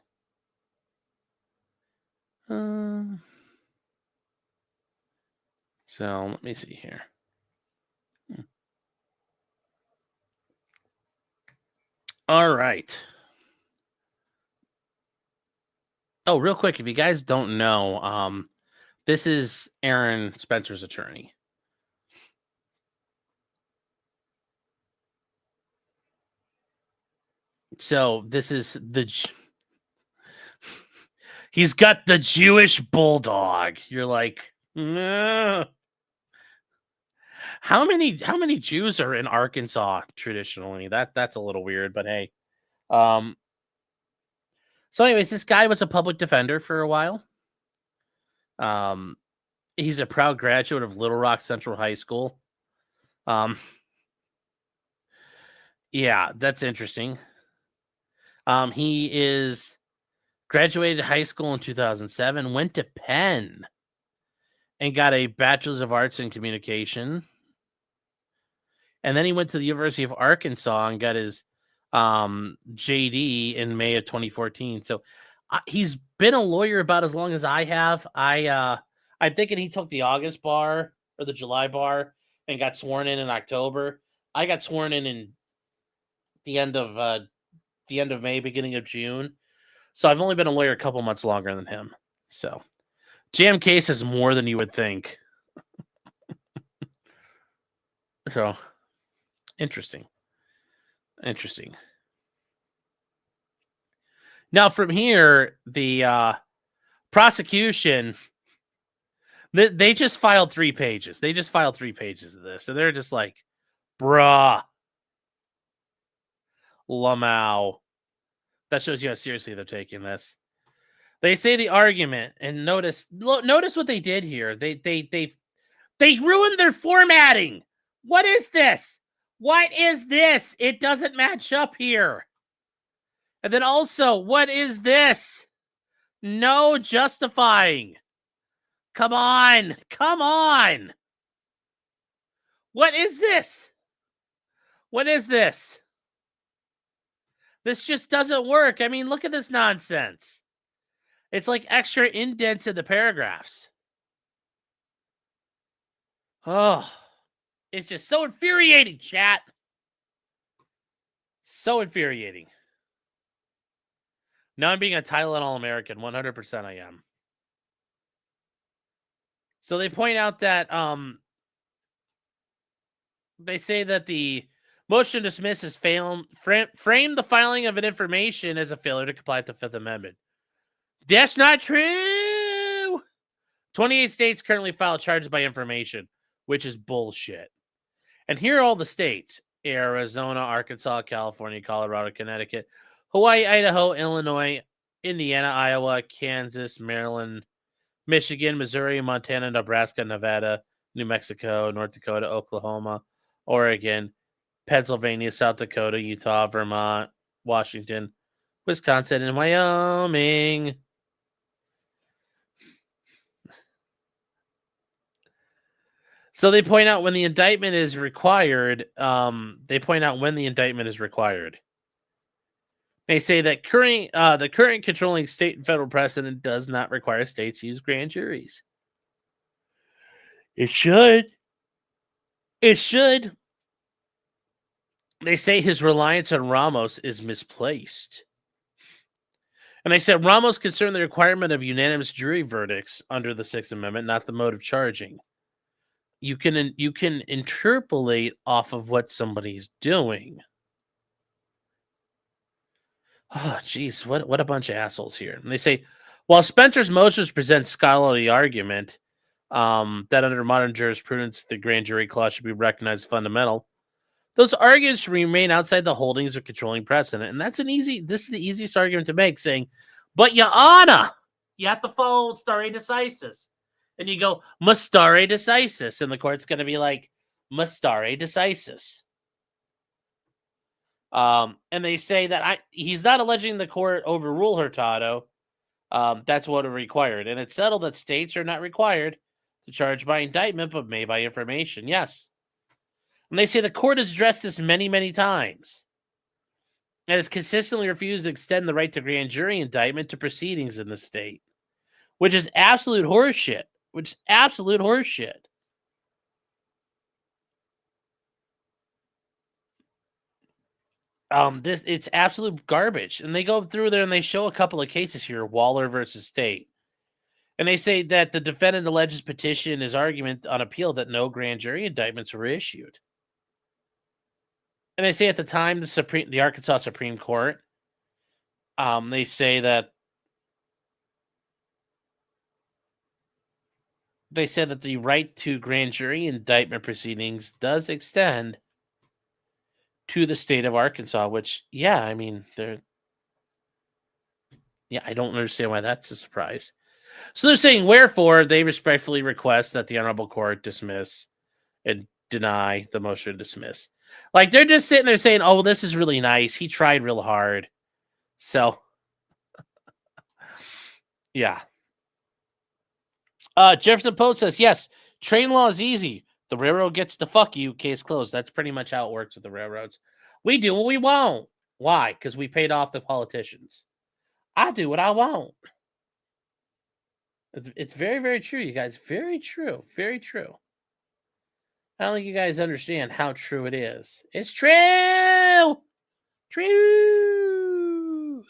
So let me see here. All right. Oh, real quick, if you guys don't know, this is Aaron Spencer's attorney. So this is he's got the Jewish bulldog. You're like, "Nah." How many Jews are in Arkansas traditionally? That's a little weird, but hey. So anyways, this guy was a public defender for a while. He's a proud graduate of Little Rock Central High School. Yeah, that's interesting. He is graduated high school in 2007, went to Penn and got a Bachelor's of Arts in Communication. And then he went to the University of Arkansas and got his JD in May of 2014. So he's been a lawyer about as long as I have. I'm thinking he took the August bar or the July bar and got sworn in October. I got sworn in the end of May, beginning of June. So I've only been a lawyer a couple months longer than him. So jam case is more than you would think. So interesting. Now from here, the prosecution, they just filed 3 pages. They just filed 3 pages of this. And they're just like, bruh. Lamau. That shows you how seriously they're taking this. They say the argument, and notice what they did here. They ruined their formatting. What is this? What is this? It doesn't match up here. And then also, what is this? No justifying. Come on. What is this? This just doesn't work. I mean, look at this nonsense. It's like extra indents in the paragraphs. Oh, it's just so infuriating, chat. So infuriating. Now I'm being a Tylenol American. 100% I am. So they point out that they say that the motion to dismiss is frame the filing of an information as a failure to comply with the Fifth Amendment. That's not true. 28 states currently file charges by information, which is bullshit. And here are all the states: Arizona, Arkansas, California, Colorado, Connecticut, Hawaii, Idaho, Illinois, Indiana, Iowa, Kansas, Maryland, Michigan, Missouri, Montana, Nebraska, Nevada, New Mexico, North Dakota, Oklahoma, Oregon, Pennsylvania, South Dakota, Utah, Vermont, Washington, Wisconsin, and Wyoming. So they point out when the indictment is required. They say that the current controlling state and federal precedent does not require states to use grand juries. It should. They say his reliance on Ramos is misplaced. And they said Ramos concerned the requirement of unanimous jury verdicts under the Sixth Amendment, not the mode of charging. You can interpolate off of what somebody's doing. Oh, geez, what a bunch of assholes here. And they say, while Spencer's motions present scholarly argument that under modern jurisprudence, the grand jury clause should be recognized as fundamental, those arguments remain outside the holdings of controlling precedent. And this is the easiest argument to make, saying, but Your Honor, you have to follow stare decisis. And you go, mustare decisis. And the court's going to be like, mustare decisis. And they say that he's not alleging the court overrule Hurtado. That's what it required. And it's settled that states are not required to charge by indictment, but may by information. Yes. And they say the court has addressed this many, many times. And has consistently refused to extend the right to grand jury indictment to proceedings in the state. Which is absolute horseshit. It's absolute garbage. And they go through there and they show a couple of cases here, Waller versus State. And they say that the defendant alleges petition his argument on appeal that no grand jury indictments were issued. And they say at the time the Arkansas Supreme Court They say that the right to grand jury indictment proceedings does extend to the state of Arkansas, which, yeah, I mean, I don't understand why that's a surprise. So they're saying, wherefore, they respectfully request that the honorable court dismiss and deny the motion to dismiss. Like, they're just sitting there saying, oh, this is really nice. He tried real hard. So, yeah. Jefferson Post says, yes, train law is easy. The railroad gets to fuck you, case closed. That's pretty much how it works with the railroads. We do what we want. Why? Because we paid off the politicians. I do what I want. It's very, very true, you guys. Very true. Very true. I don't think you guys understand how true it is. It's true. True.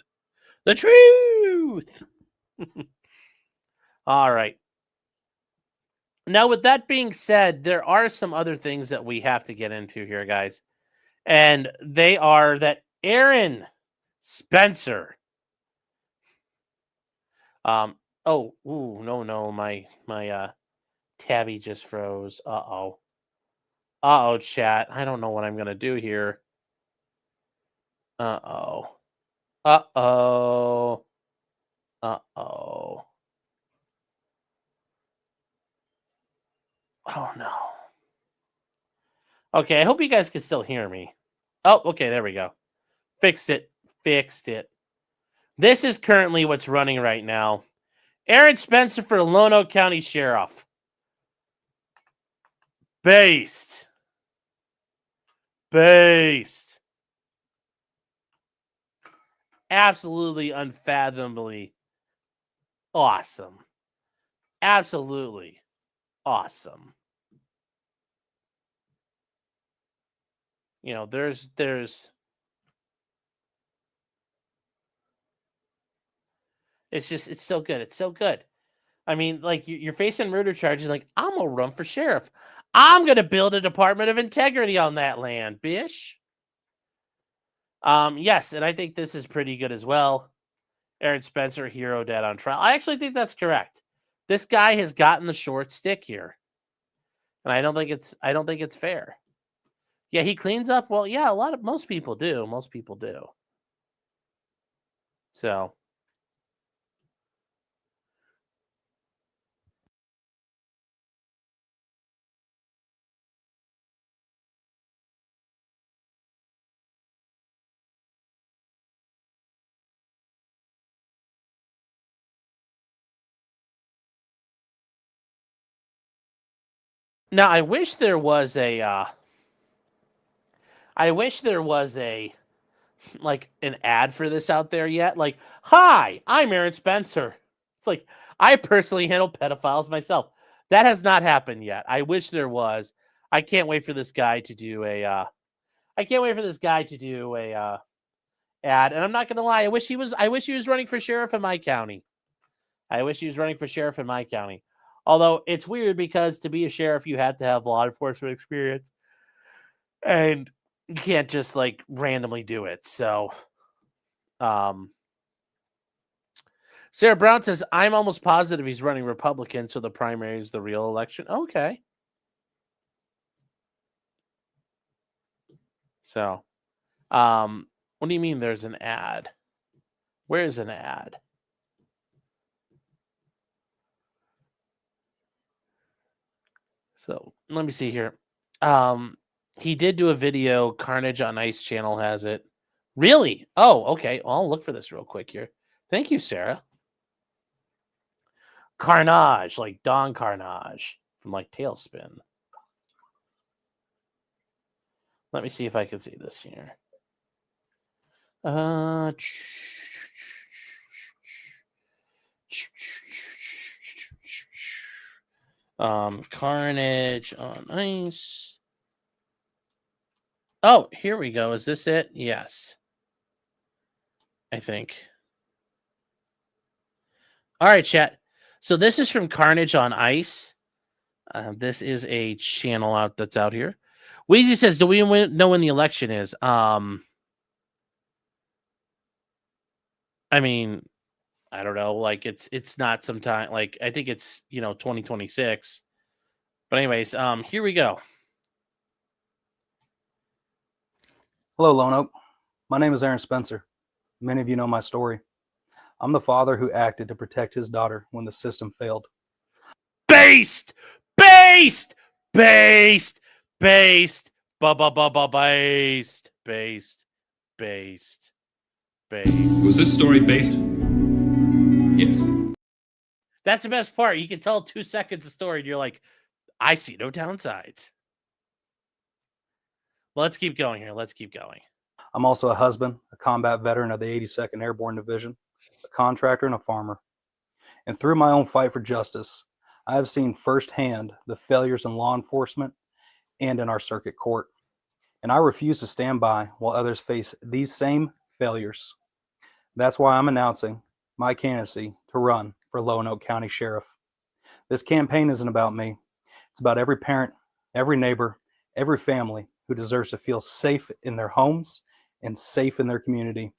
The truth. All right. Now, with that being said, there are some other things that we have to get into here, guys. And they are that Aaron Spencer. No, my tabby just froze. Uh-oh, chat. I don't know what I'm gonna do here. Uh-oh. Oh no. Okay, I hope you guys can still hear me. Oh, okay, there we go. Fixed it. This is currently what's running right now. Aaron Spencer for Lonoke County Sheriff. Based. Absolutely unfathomably awesome. Absolutely awesome. You know, there's it's so good. It's so good. I mean, like, you're facing murder charges. Like, I'm gonna run for sheriff. I'm gonna build a Department of Integrity on that land, bish. Yes, and I think this is pretty good as well. Aaron Spencer, hero dead on trial. I actually think that's correct. This guy has gotten the short stick here, and I don't think it's fair. Yeah, he cleans up. Well, yeah, most people do. So. Now, I wish there was a like an ad for this out there yet. Like, hi, I'm Aaron Spencer. It's like, I personally handle pedophiles myself. That has not happened yet. I wish there was. I can't wait for this guy to do a ad. And I'm not gonna lie, I wish he was running for sheriff in my county. Although it's weird because to be a sheriff, you have to have law enforcement experience. And you can't just like randomly do it. So, Sarah Brown says, I'm almost positive he's running Republican, so the primary is the real election. Okay. So, what do you mean there's an ad? Where's an ad? So, let me see here. He did do a video. Carnage on Ice channel has it. Really? Oh, okay. Well, I'll look for this real quick here. Thank you, Sarah. Carnage, like Don Carnage from like Tailspin. Let me see if I can see this here. Carnage on Ice. Oh, here we go. Is this it? Yes. I think. All right, chat. So this is from Carnage on Ice. This is a channel that's out here. Weezy says, do we know when the election is? I mean, I don't know. Like it's not sometime. Like I think it's 2026. But anyways, here we go. Hello, Lonoke. My name is Aaron Spencer. Many of you know my story. I'm the father who acted to protect his daughter when the system failed. Based, based, based, based, based, based, based, based. Was this story based? Yes. That's the best part. You can tell 2 seconds of story, and you're like, I see no downsides. Let's keep going here. Let's keep going. I'm also a husband, a combat veteran of the 82nd Airborne Division, a contractor, and a farmer. And through my own fight for justice, I have seen firsthand the failures in law enforcement and in our circuit court. And I refuse to stand by while others face these same failures. That's why I'm announcing my candidacy to run for Lonoke County Sheriff. This campaign isn't about me. It's about every parent, every neighbor, every family who deserves to feel safe in their homes and safe in their community.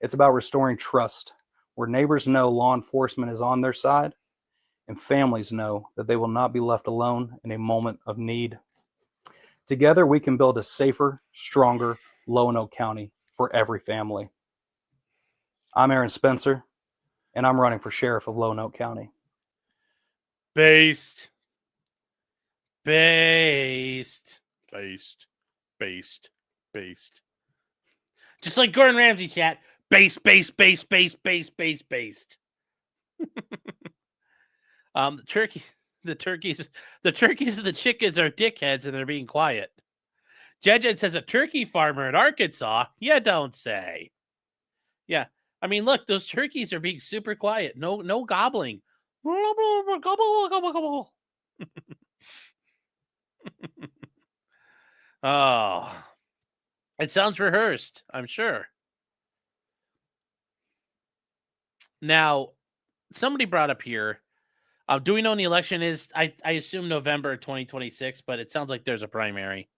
It's about restoring trust, where neighbors know law enforcement is on their side and families know that they will not be left alone in a moment of need. Together, we can build a safer, stronger Lonoke County for every family. I'm Aaron Spencer, and I'm running for Sheriff of Lonoke County. Based, based, based, based, based. Just like Gordon Ramsay, chat. Based, based, based, based, based, based, based. The turkeys and the chickens are dickheads and they're being quiet. Jed says a turkey farmer in Arkansas. Yeah, don't say. Yeah. I mean, look, those turkeys are being super quiet. No gobbling. Oh, it sounds rehearsed, I'm sure. Now, somebody brought up here, do we know when the election is? I assume November 2026, but it sounds like there's a primary.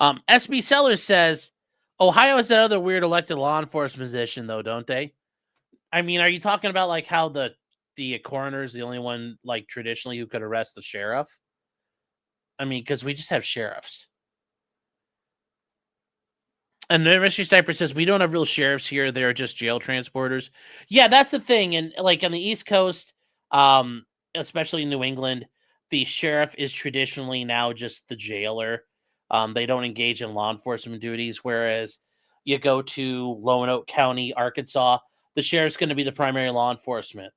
SB Sellers says, Ohio has that other weird elected law enforcement position, though, don't they? I mean, are you talking about like how the coroner is the only one, like traditionally, who could arrest the sheriff? I mean, because we just have sheriffs. And the Mystery Sniper says, we don't have real sheriffs here. They're just jail transporters. Yeah, that's the thing. And like on the East Coast, especially in New England, the sheriff is traditionally now just the jailer. They don't engage in law enforcement duties. Whereas you go to Lonoke County, Arkansas, the sheriff's going to be the primary law enforcement.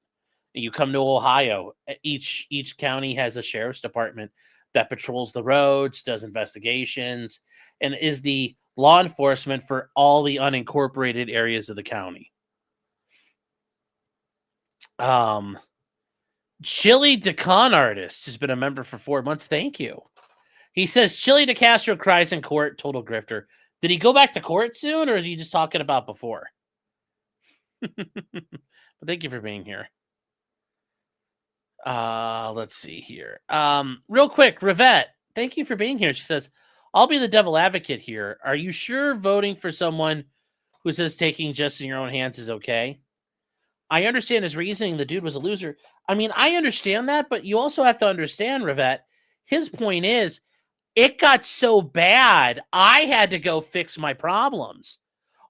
You come to Ohio, each county has a sheriff's department that patrols the roads, does investigations, and is the law enforcement for all the unincorporated areas of the county. Chili DeCon Artist has been a member for 4 months. Thank you. He says Chili DeCastro cries in court, total grifter. Did he go back to court soon, or is he just talking about before? But thank you for being here. Let's see here. Real quick, Rivette, thank you for being here. She says, I'll be the devil advocate here. Are you sure voting for someone who says taking justice in your own hands is okay? I understand his reasoning. The dude was a loser. I mean, I understand that, but you also have to understand, Rivette, his point is, it got so bad, I had to go fix my problems.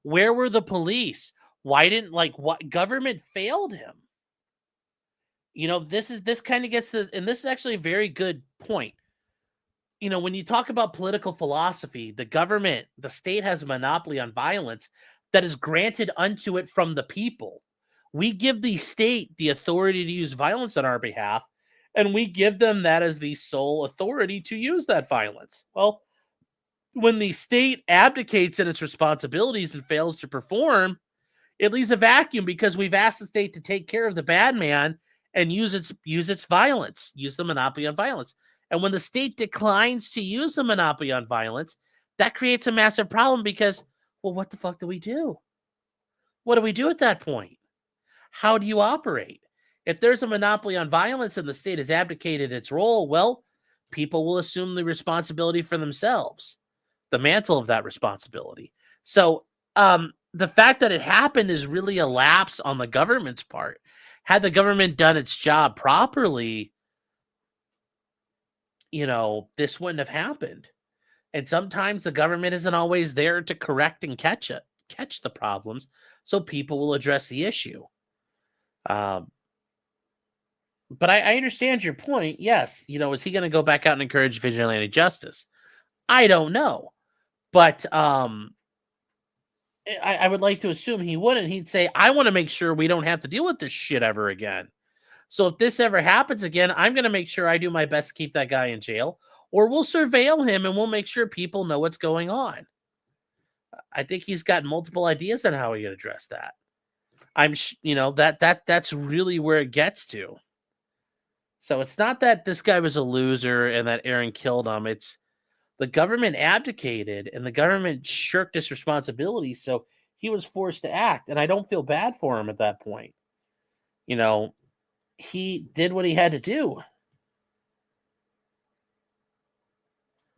Where were the police? Why didn't, what government failed him? This kind of gets and this is actually a very good point. When you talk about political philosophy, the government, the state has a monopoly on violence that is granted unto it from the people. We give the state the authority to use violence on our behalf, and we give them that as the sole authority to use that violence. Well, when the state abdicates in its responsibilities and fails to perform, it leaves a vacuum because we've asked the state to take care of the bad man and use its violence, use the monopoly on violence. And when the state declines to use the monopoly on violence, that creates a massive problem because, well, what the fuck do we do? What do we do at that point? How do you operate? If there's a monopoly on violence and the state has abdicated its role, well, people will assume the responsibility for themselves, the mantle of that responsibility. So the fact that it happened is really a lapse on the government's part. Had the government done its job properly, this wouldn't have happened. And sometimes the government isn't always there to correct and catch the problems, so people will address the issue. But I understand your point. Yes, is he going to go back out and encourage vigilante justice? I don't know, but I would like to assume he wouldn't. He'd say, I want to make sure we don't have to deal with this shit ever again. So if this ever happens again, I'm going to make sure I do my best to keep that guy in jail, or we'll surveil him and we'll make sure people know what's going on. I think he's got multiple ideas on how he could address that. That's really where it gets to. So it's not that this guy was a loser and that Aaron killed him. It's the government abdicated and the government shirked his responsibility. So he was forced to act. And I don't feel bad for him at that point. He did what he had to do.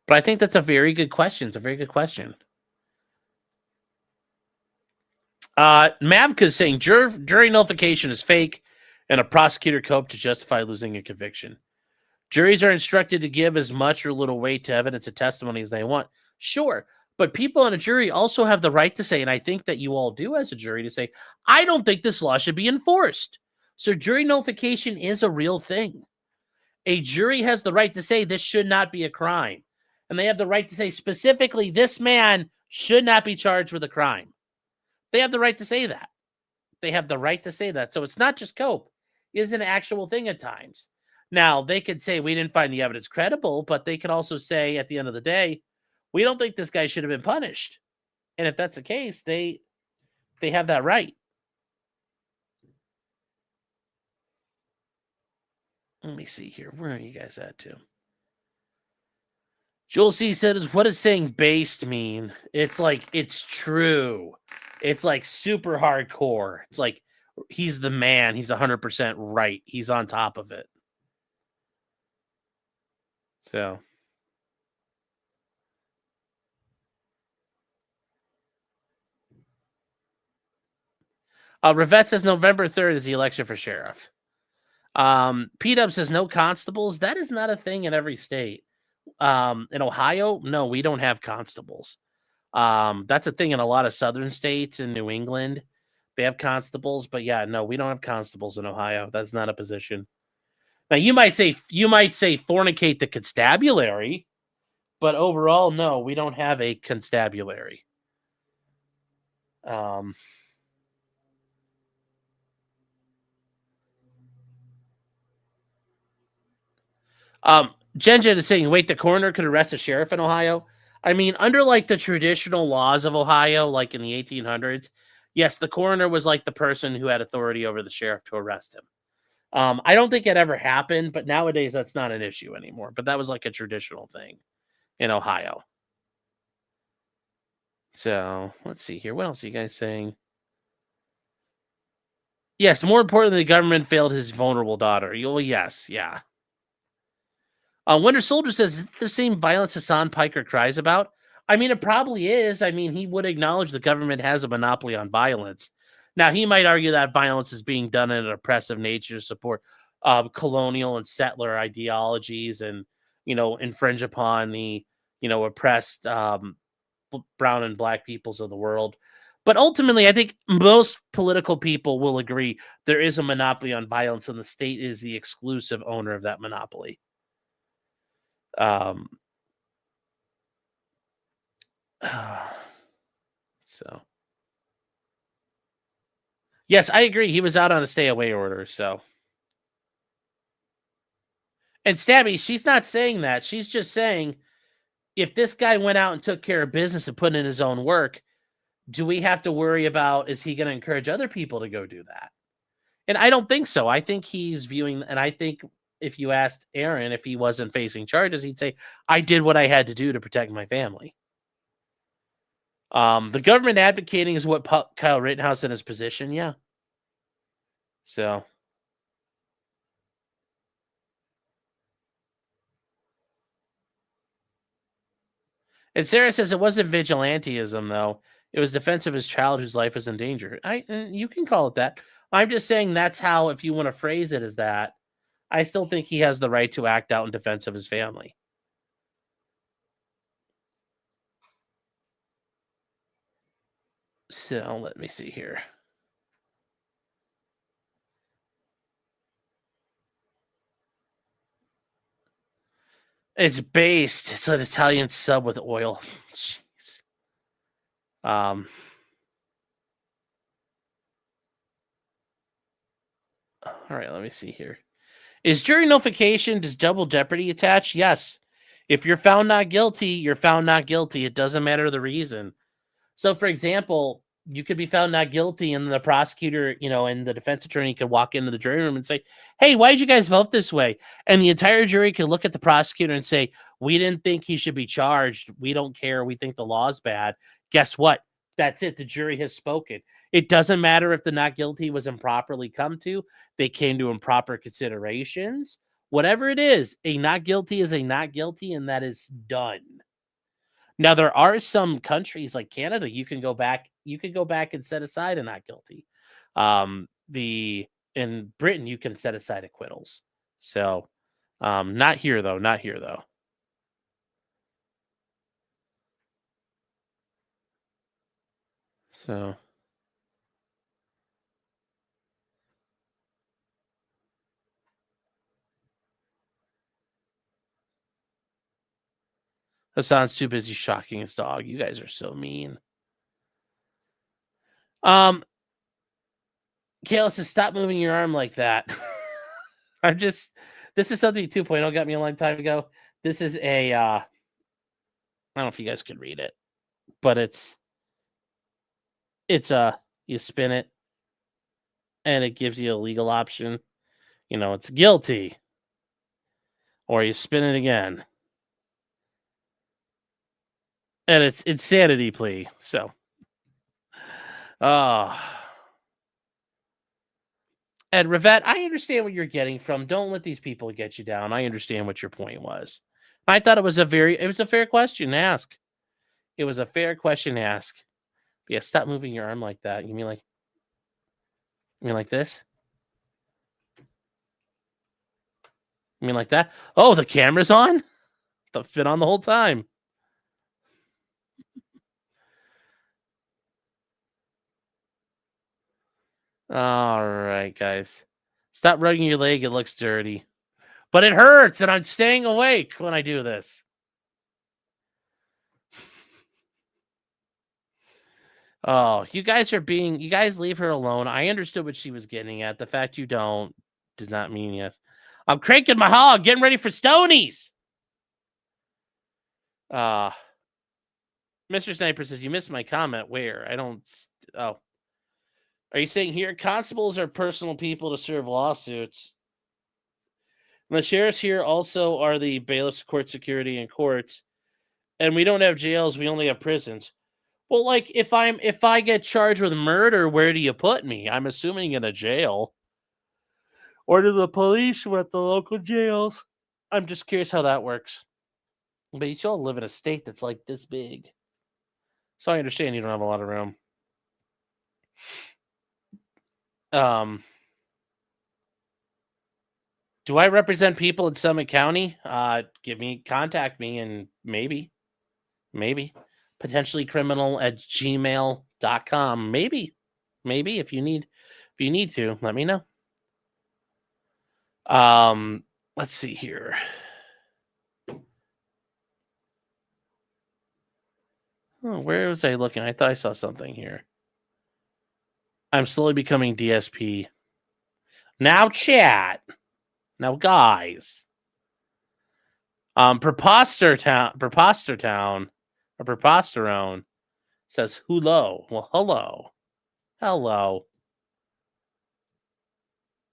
But I think that's a very good question. It's a very good question. Mavka is saying jury nullification is fake and a prosecutor coped to justify losing a conviction. Juries are instructed to give as much or little weight to evidence and testimony as they want. Sure, but people in a jury also have the right to say, and I think that you all do as a jury, to say, I don't think this law should be enforced. So jury nullification is a real thing. A jury has the right to say this should not be a crime. And they have the right to say specifically this man should not be charged with a crime. They have the right to say that. They have the right to say that. So it's not just cope. It is an actual thing at times. Now, they could say we didn't find the evidence credible, but they could also say at the end of the day, we don't think this guy should have been punished. And if that's the case, they have that right. Let me see here. Where are you guys at, too? Joel C. says, what does saying based mean? It's like, it's true. It's like super hardcore. It's like, he's the man. He's 100% right. He's on top of it. So. Rivette says November 3rd is the election for sheriff. P-Dub says no constables. That is not a thing in every state. In Ohio, no, we don't have constables. That's a thing in a lot of southern states in New England. They have constables, but yeah, no, we don't have constables in Ohio. That's not a position. Now you might say fornicate the constabulary, but overall, no, we don't have a constabulary. Jen is saying, wait, the coroner could arrest a sheriff in Ohio? I mean, under like the traditional laws of Ohio, like in the 1800s, yes, the coroner was like the person who had authority over the sheriff to arrest him. I don't think it ever happened, but nowadays that's not an issue anymore. But that was like a traditional thing in Ohio. So let's see here. What else are you guys saying? Yes, more importantly, the government failed his vulnerable daughter. Well, yes, yeah. Winter Soldier says, is it the same violence Hassan Piker cries about? I mean, it probably is. I mean, he would acknowledge the government has a monopoly on violence. Now, he might argue that violence is being done in an oppressive nature to support colonial and settler ideologies and, infringe upon the, oppressed brown and black peoples of the world. But ultimately, I think most political people will agree there is a monopoly on violence and the state is the exclusive owner of that monopoly. So yes, I agree. He was out on a stay away order. So, and Stabby, she's not saying that. She's just saying if this guy went out and took care of business and put in his own work, do we have to worry about, is he going to encourage other people to go do that? And I don't think so. I think he's viewing, and I think if you asked Aaron if he wasn't facing charges, he'd say, I did what I had to do to protect my family. The government advocating is what Kyle Rittenhouse in his position. Yeah. So. And Sarah says it wasn't vigilantism, though. It was defense of his child whose life is in danger. You can call it that. I'm just saying that's how, if you want to phrase it as that, I still think he has the right to act out in defense of his family. So let me see here. It's based. It's an Italian sub with oil. Jeez. All right, let me see here. Is jury nullification, does double jeopardy attach? Yes. If you're found not guilty, you're found not guilty. It doesn't matter the reason. So, for example, you could be found not guilty, and the prosecutor, and the defense attorney could walk into the jury room and say, hey, why did you guys vote this way? And the entire jury could look at the prosecutor and say, we didn't think he should be charged. We don't care. We think the law's bad. Guess what? That's it. The jury has spoken. It doesn't matter if the not guilty was improperly come to. They came to improper considerations. Whatever it is, a not guilty is a not guilty, and that is done. Now, there are some countries like Canada, you can go back and set aside a not guilty. In Britain, you can set aside acquittals. So, not here though. So, Hassan's too busy shocking his dog. You guys are so mean. Kayla says, stop moving your arm like that. This is something 2.0 got me a long time ago. This is I don't know if you guys could read it, but it's you spin it and it gives you a legal option. It's guilty, or you spin it again. And it's insanity plea. So, and Rivette, I understand what you're getting from. Don't let these people get you down. I understand what your point was. I thought it was a fair question to ask. It was a fair question to ask. But yeah, stop moving your arm like that. You mean like this? You mean like that? Oh, the camera's on? It's been on the whole time. All right, guys. Stop rubbing your leg. It looks dirty. But it hurts, and I'm staying awake when I do this. Oh, you guys leave her alone. I understood what she was getting at. The fact you don't does not mean yes. I'm cranking my hog, getting ready for Stonies. Mr. Sniper says, you missed my comment. Where? I don't. Oh. Are you saying here constables are personal people to serve lawsuits? And the sheriffs here also are the bailiffs, court security, and courts. And we don't have jails. We only have prisons. Well, like if I get charged with murder, where do you put me? I'm assuming in a jail. Or to the police with the local jails. I'm just curious how that works. But you still live in a state that's like this big. So I understand you don't have a lot of room. Do I represent people in Summit County? Contact me, and maybe potentiallycriminal@gmail.com. Maybe if you need to, let me know. Let's see here. Oh, where was I looking? I thought I saw something here. I'm slowly becoming DSP. Now, chat. Now, guys. Preposterone says hello. Well, hello.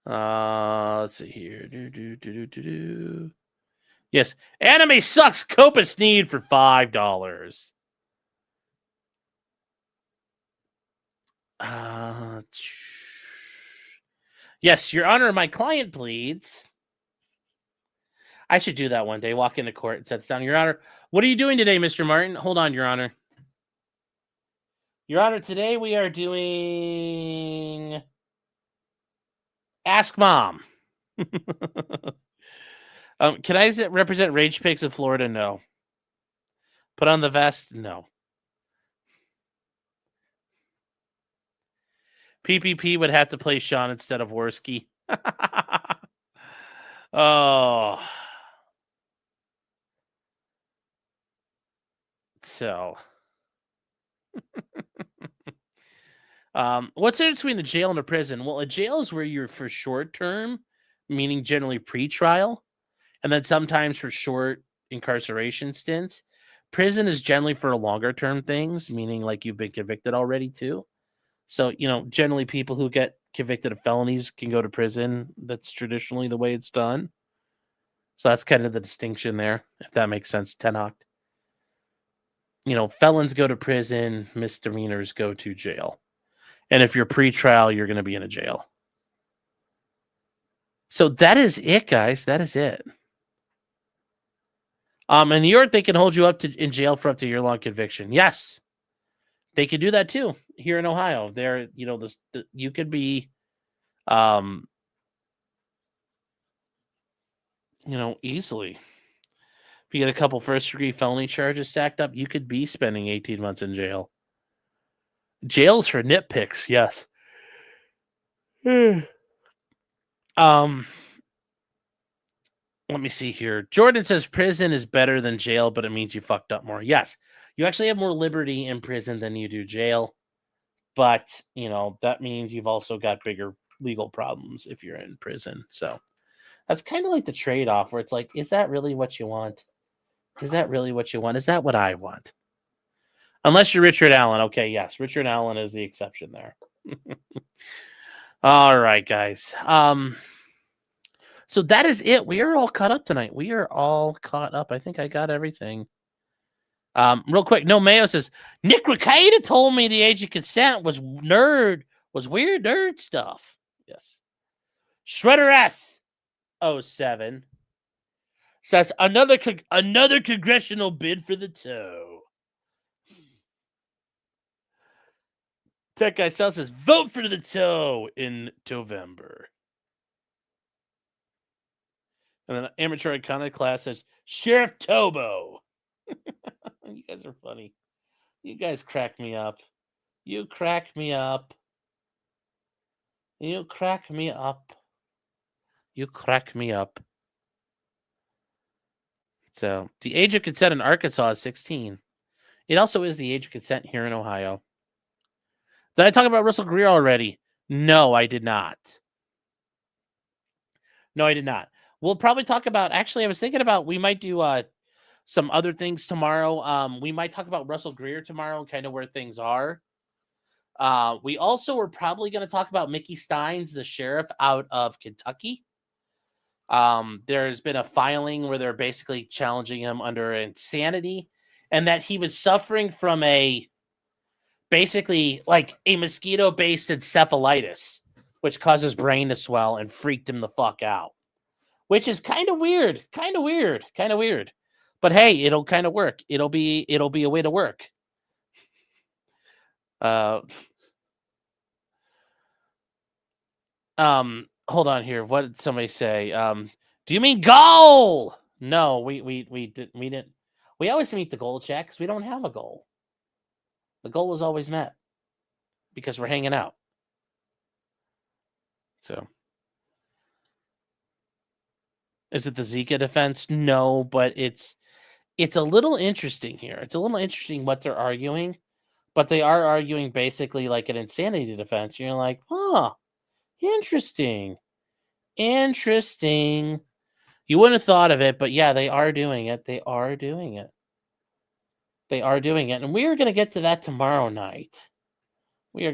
Let's see here. Yes, anime sucks. Copus need for $5. Yes, Your Honor, my client pleads. I should do that one day. Walk into court and set this down. Your Honor, what are you doing today, Mr. Martin? Hold on, Your Honor. Your Honor, today we are doing Ask Mom. Can I represent Rage Pigs of Florida? No. Put on the vest? No. PPP would have to play Sean instead of Worski. Oh. So. What's the difference between a jail and a prison? Well, a jail is where you're for short term, meaning generally pre-trial, and then sometimes for short incarceration stints. Prison is generally for longer term things, meaning like you've been convicted already too. So, generally people who get convicted of felonies can go to prison. That's traditionally the way it's done. So that's kind of the distinction there, if that makes sense, Tenok. Felons go to prison, misdemeanors go to jail. And if you're pre-trial, you're going to be in a jail. So that is it, guys. That is it. In New York, they can hold you up in jail for up to a year-long conviction. Yes, they could do that too. Here in Ohio, there, you could be, easily. If you get a couple first-degree felony charges stacked up, you could be spending 18 months in jail. Jails for nitpicks, yes. Let me see here. Jordan says prison is better than jail, but it means you fucked up more. Yes, you actually have more liberty in prison than you do jail. But, that means you've also got bigger legal problems if you're in prison. So that's kind of like the trade-off where it's like, is that really what you want? Is that really what you want? Is that what I want? Unless you're Richard Allen. Okay, yes. Richard Allen is the exception there. All right, guys. So that is it. We are all caught up tonight. We are all caught up. I think I got everything. Real quick. No, Mayo says, Nick Ricada told me the age of consent was weird nerd stuff. Yes. Shredder S 07 says another congressional bid for the toe. Tech Guy Sal says, vote for the toe in November. And then Amateur Iconoclast says, Sheriff Tobo. You guys are funny. You guys crack me up. You crack me up. You crack me up. You crack me up. So, the age of consent in Arkansas is 16. It also is the age of consent here in Ohio. Did I talk about Russell Greer already? No, I did not. No, I did not. We'll probably talk about, actually, I was thinking about, we might do some other things tomorrow. We might talk about Russell Greer tomorrow and kind of where things are. We also were probably going to talk about Mickey Steins, the sheriff out of Kentucky. There's been a filing where they're basically challenging him under insanity and that he was suffering from basically like a mosquito-based encephalitis, which caused his brain to swell and freaked him the fuck out, which is kind of weird. But hey, it'll kind of work. It'll be a way to work. Hold on here. What did somebody say? Do you mean goal? No, we didn't. We always meet the goal checks. We don't have a goal. The goal is always met because we're hanging out. So, is it the Zika defense? No, but it's a little interesting here. It's a little interesting what they're arguing, but they are arguing basically like an insanity defense. You're like, huh, interesting. You wouldn't have thought of it, but yeah, they are doing it. And we are going to get to that tomorrow night. The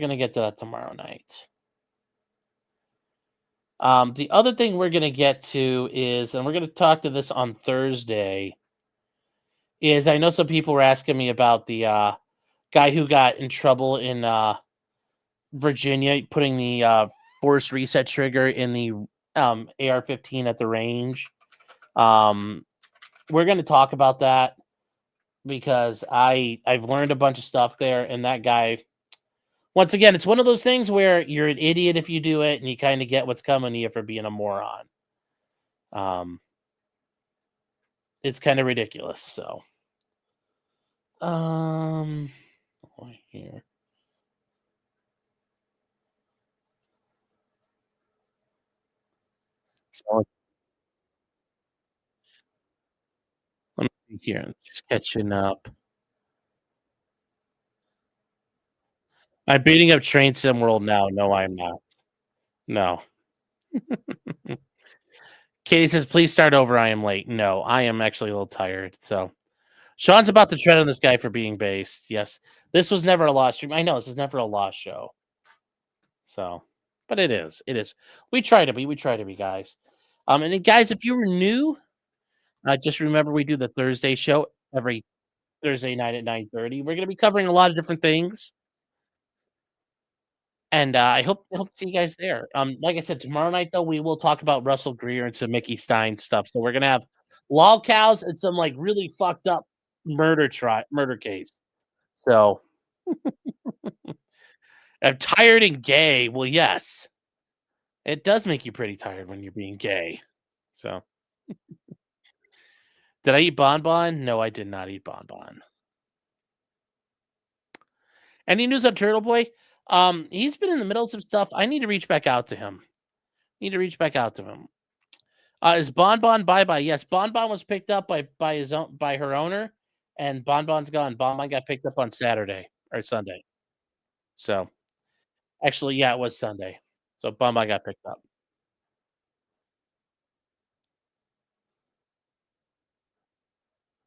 other thing we're going to get to is, and we're going to talk to this on Thursday, is I know some people were asking me about the guy who got in trouble in Virginia, putting the force reset trigger in the AR-15 at the range. We're going to talk about that because I've learned a bunch of stuff there, and that guy Once again, it's one of those things where you're an idiot if you do it, and you kind of get what's coming to you for being a moron. Um, it's kind of ridiculous. So, um, here. So let me see here. Just catching up. I'm beating up Train Sim World now. No, I'm not. No. Katie says, please start over. I am late. No, I am actually a little tired. So Sean's about to tread on this guy for being based. Yes. This was never a lost stream. I know this is never a lost show. So, but it is. It is. We try to be. We try to be, guys. And then, guys, if you were new, just remember we do the Thursday show every Thursday night at 9:30. We're going to be covering a lot of different things. And I hope to see you guys there. Like I said, tomorrow night though, we will talk about Russell Greer and some Mickey Stein stuff. So we're gonna have lol cows and some like really fucked up murder case. So I'm tired and gay. Well, yes, it does make you pretty tired when you're being gay. So did I eat bonbon? No, I did not eat bonbon. Any news on Turtle Boy? He's been in the middle of some stuff. I need to reach back out to him. Is Bonbon bye bye? Yes, Bonbon was picked up by her owner, and Bonbon's gone. Bonbon got picked up on Saturday or Sunday. So actually, yeah, it was Sunday. So Bonbon got picked up.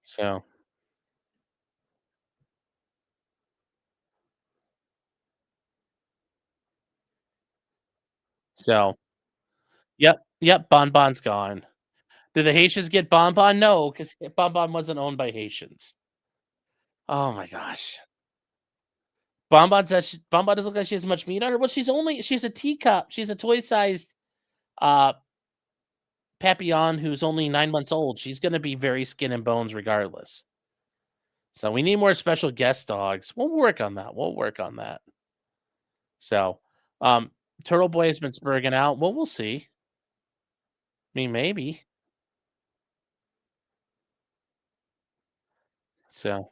So so yep. Bonbon's gone. Did the Haitians get Bonbon? No, because Bonbon wasn't owned by Haitians. Oh my gosh. Bonbon doesn't look like she has much meat on her. Well, she's a teacup. She's a toy sized uh Papillon who's only 9 months old. She's gonna be very skin and bones regardless. So we need more special guest dogs. We'll work on that. So Turtle Boy has been spurging out. Well, we'll see. I mean, maybe. So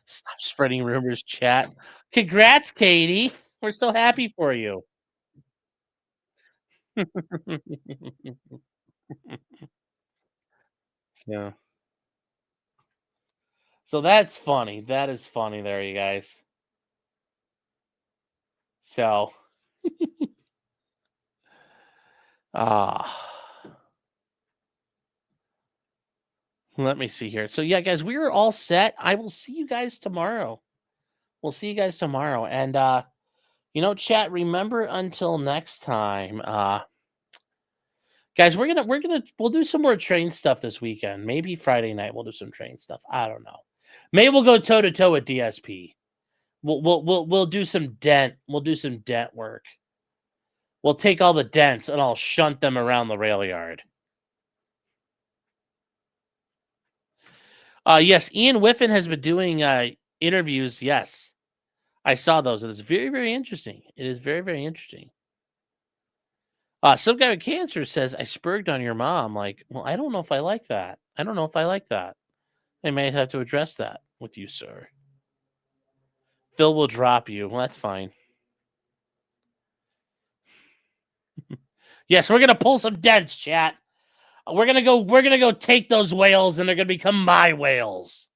stop spreading rumors, chat. Congrats, Katie. We're so happy for you. so, so that's funny. That is funny there, you guys. So ah. Let me see here. So yeah, guys, we are all set. I will see you guys tomorrow. We'll see you guys tomorrow. And chat, remember until next time. Guys, we'll do some more train stuff this weekend. Maybe Friday night we'll do some train stuff. I don't know. Maybe we'll go toe to toe with DSP. We'll do some dent. We'll do some dent work. We'll take all the dents and I'll shunt them around the rail yard. Yes, Ian Whiffen has been doing interviews. Yes, I saw those. It's very, very interesting. It is very, very interesting. Some guy with cancer says, I spurged on your mom. Like, well, I don't know if I like that. I may have to address that with you, sir. Phil will drop you. Well, that's fine. Yes, we're gonna pull some dents, chat. We're gonna go take those whales and they're gonna become my whales.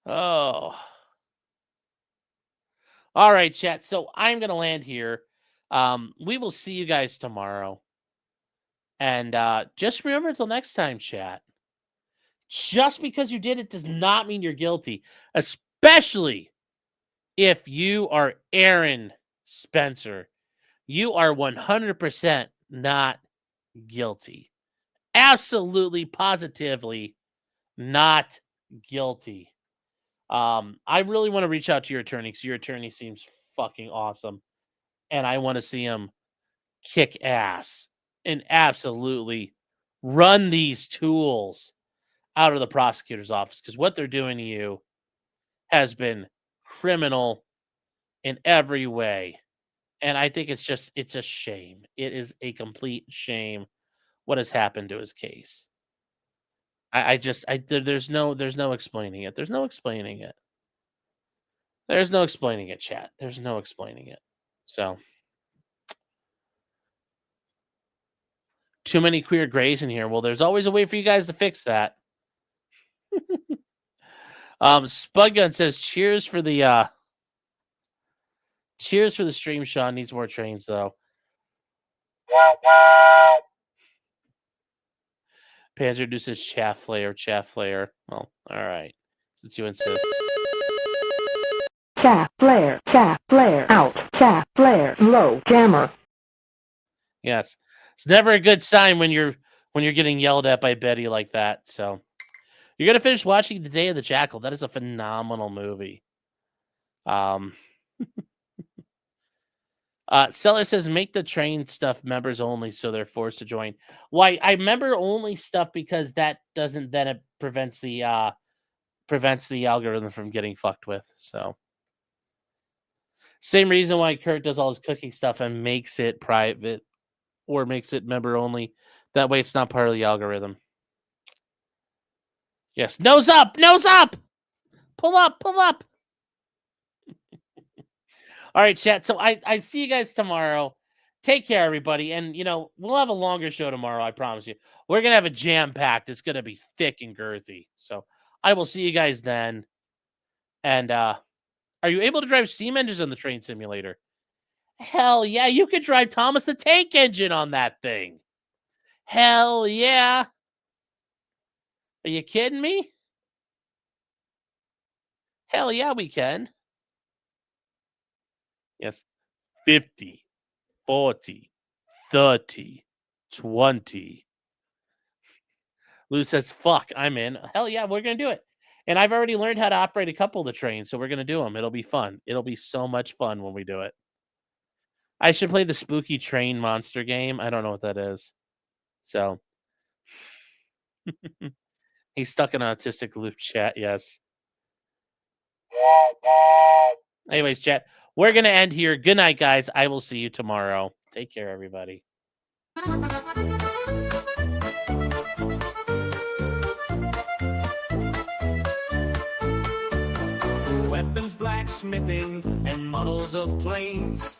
Oh. All right, chat. So I'm gonna land here. We will see you guys tomorrow. And just remember until next time, chat. Just because you did it does not mean you're guilty, especially if you are Aaron Spencer. You are 100% not guilty. Absolutely, positively not guilty. I really want to reach out to your attorney because your attorney seems fucking awesome. And I want to see him kick ass and absolutely run these tools out of the prosecutor's office, because what they're doing to you has been criminal in every way. And I think it's a shame. It is a complete shame what has happened to his case. There's no explaining it. There's no explaining it. There's no explaining it, chat. There's no explaining it. So, too many queer grays in here. Well, there's always a way for you guys to fix that. Spudgun says, cheers for the stream. Sean needs more trains, though. Panzer Deuce says chaff flare. Well, all right. Since you insist. Chaff flare, out, chaff flare, low, jammer. Yes. It's never a good sign when you're getting yelled at by Betty like that. So you're gonna finish watching The Day of the Jackal. That is a phenomenal movie. Seller says make the train stuff members only, so they're forced to join. Why? I member only stuff because that doesn't then it prevents the algorithm from getting fucked with. So same reason why Kurt does all his cooking stuff and makes it private or makes it member only. That way it's not part of the algorithm. Yes. Nose up! Pull up! All right, chat. So I see you guys tomorrow. Take care, everybody. And, we'll have a longer show tomorrow, I promise you. We're going to have a jam-packed. It's going to be thick and girthy. So I will see you guys then. And are you able to drive steam engines on the train simulator? Hell yeah. You could drive Thomas the Tank Engine on that thing. Hell yeah. Are you kidding me? Hell yeah, we can. Yes. 50, 40, 30, 20. Lou says, fuck, I'm in. Hell yeah, we're going to do it. And I've already learned how to operate a couple of the trains, so we're going to do them. It'll be fun. It'll be so much fun when we do it. I should play the spooky train monster game. I don't know what that is. So. He's stuck in an autistic loop, chat, yes. Anyways, chat, we're going to end here. Good night, guys. I will see you tomorrow. Take care, everybody. Weapons, blacksmithing, and models of planes,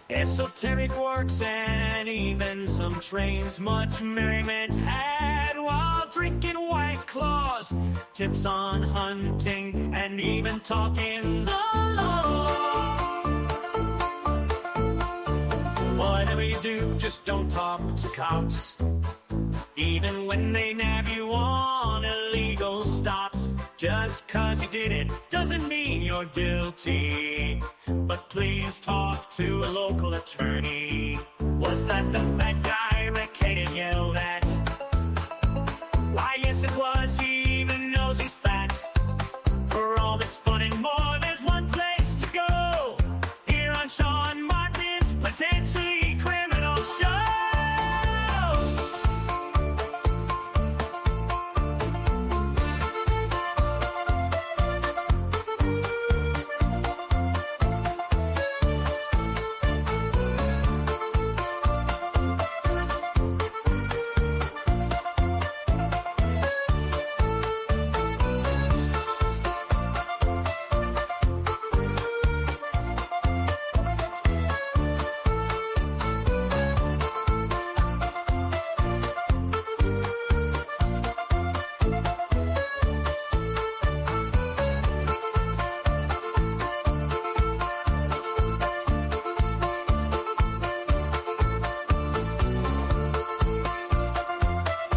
esoteric works, and even some trains. Much merriment had while drinking White Claws, tips on hunting, and even talking the law. Whatever you do, just don't talk to cops, even when they nab you on illegal stops. Just 'cause you did it doesn't mean you're guilty, but please talk to a local attorney.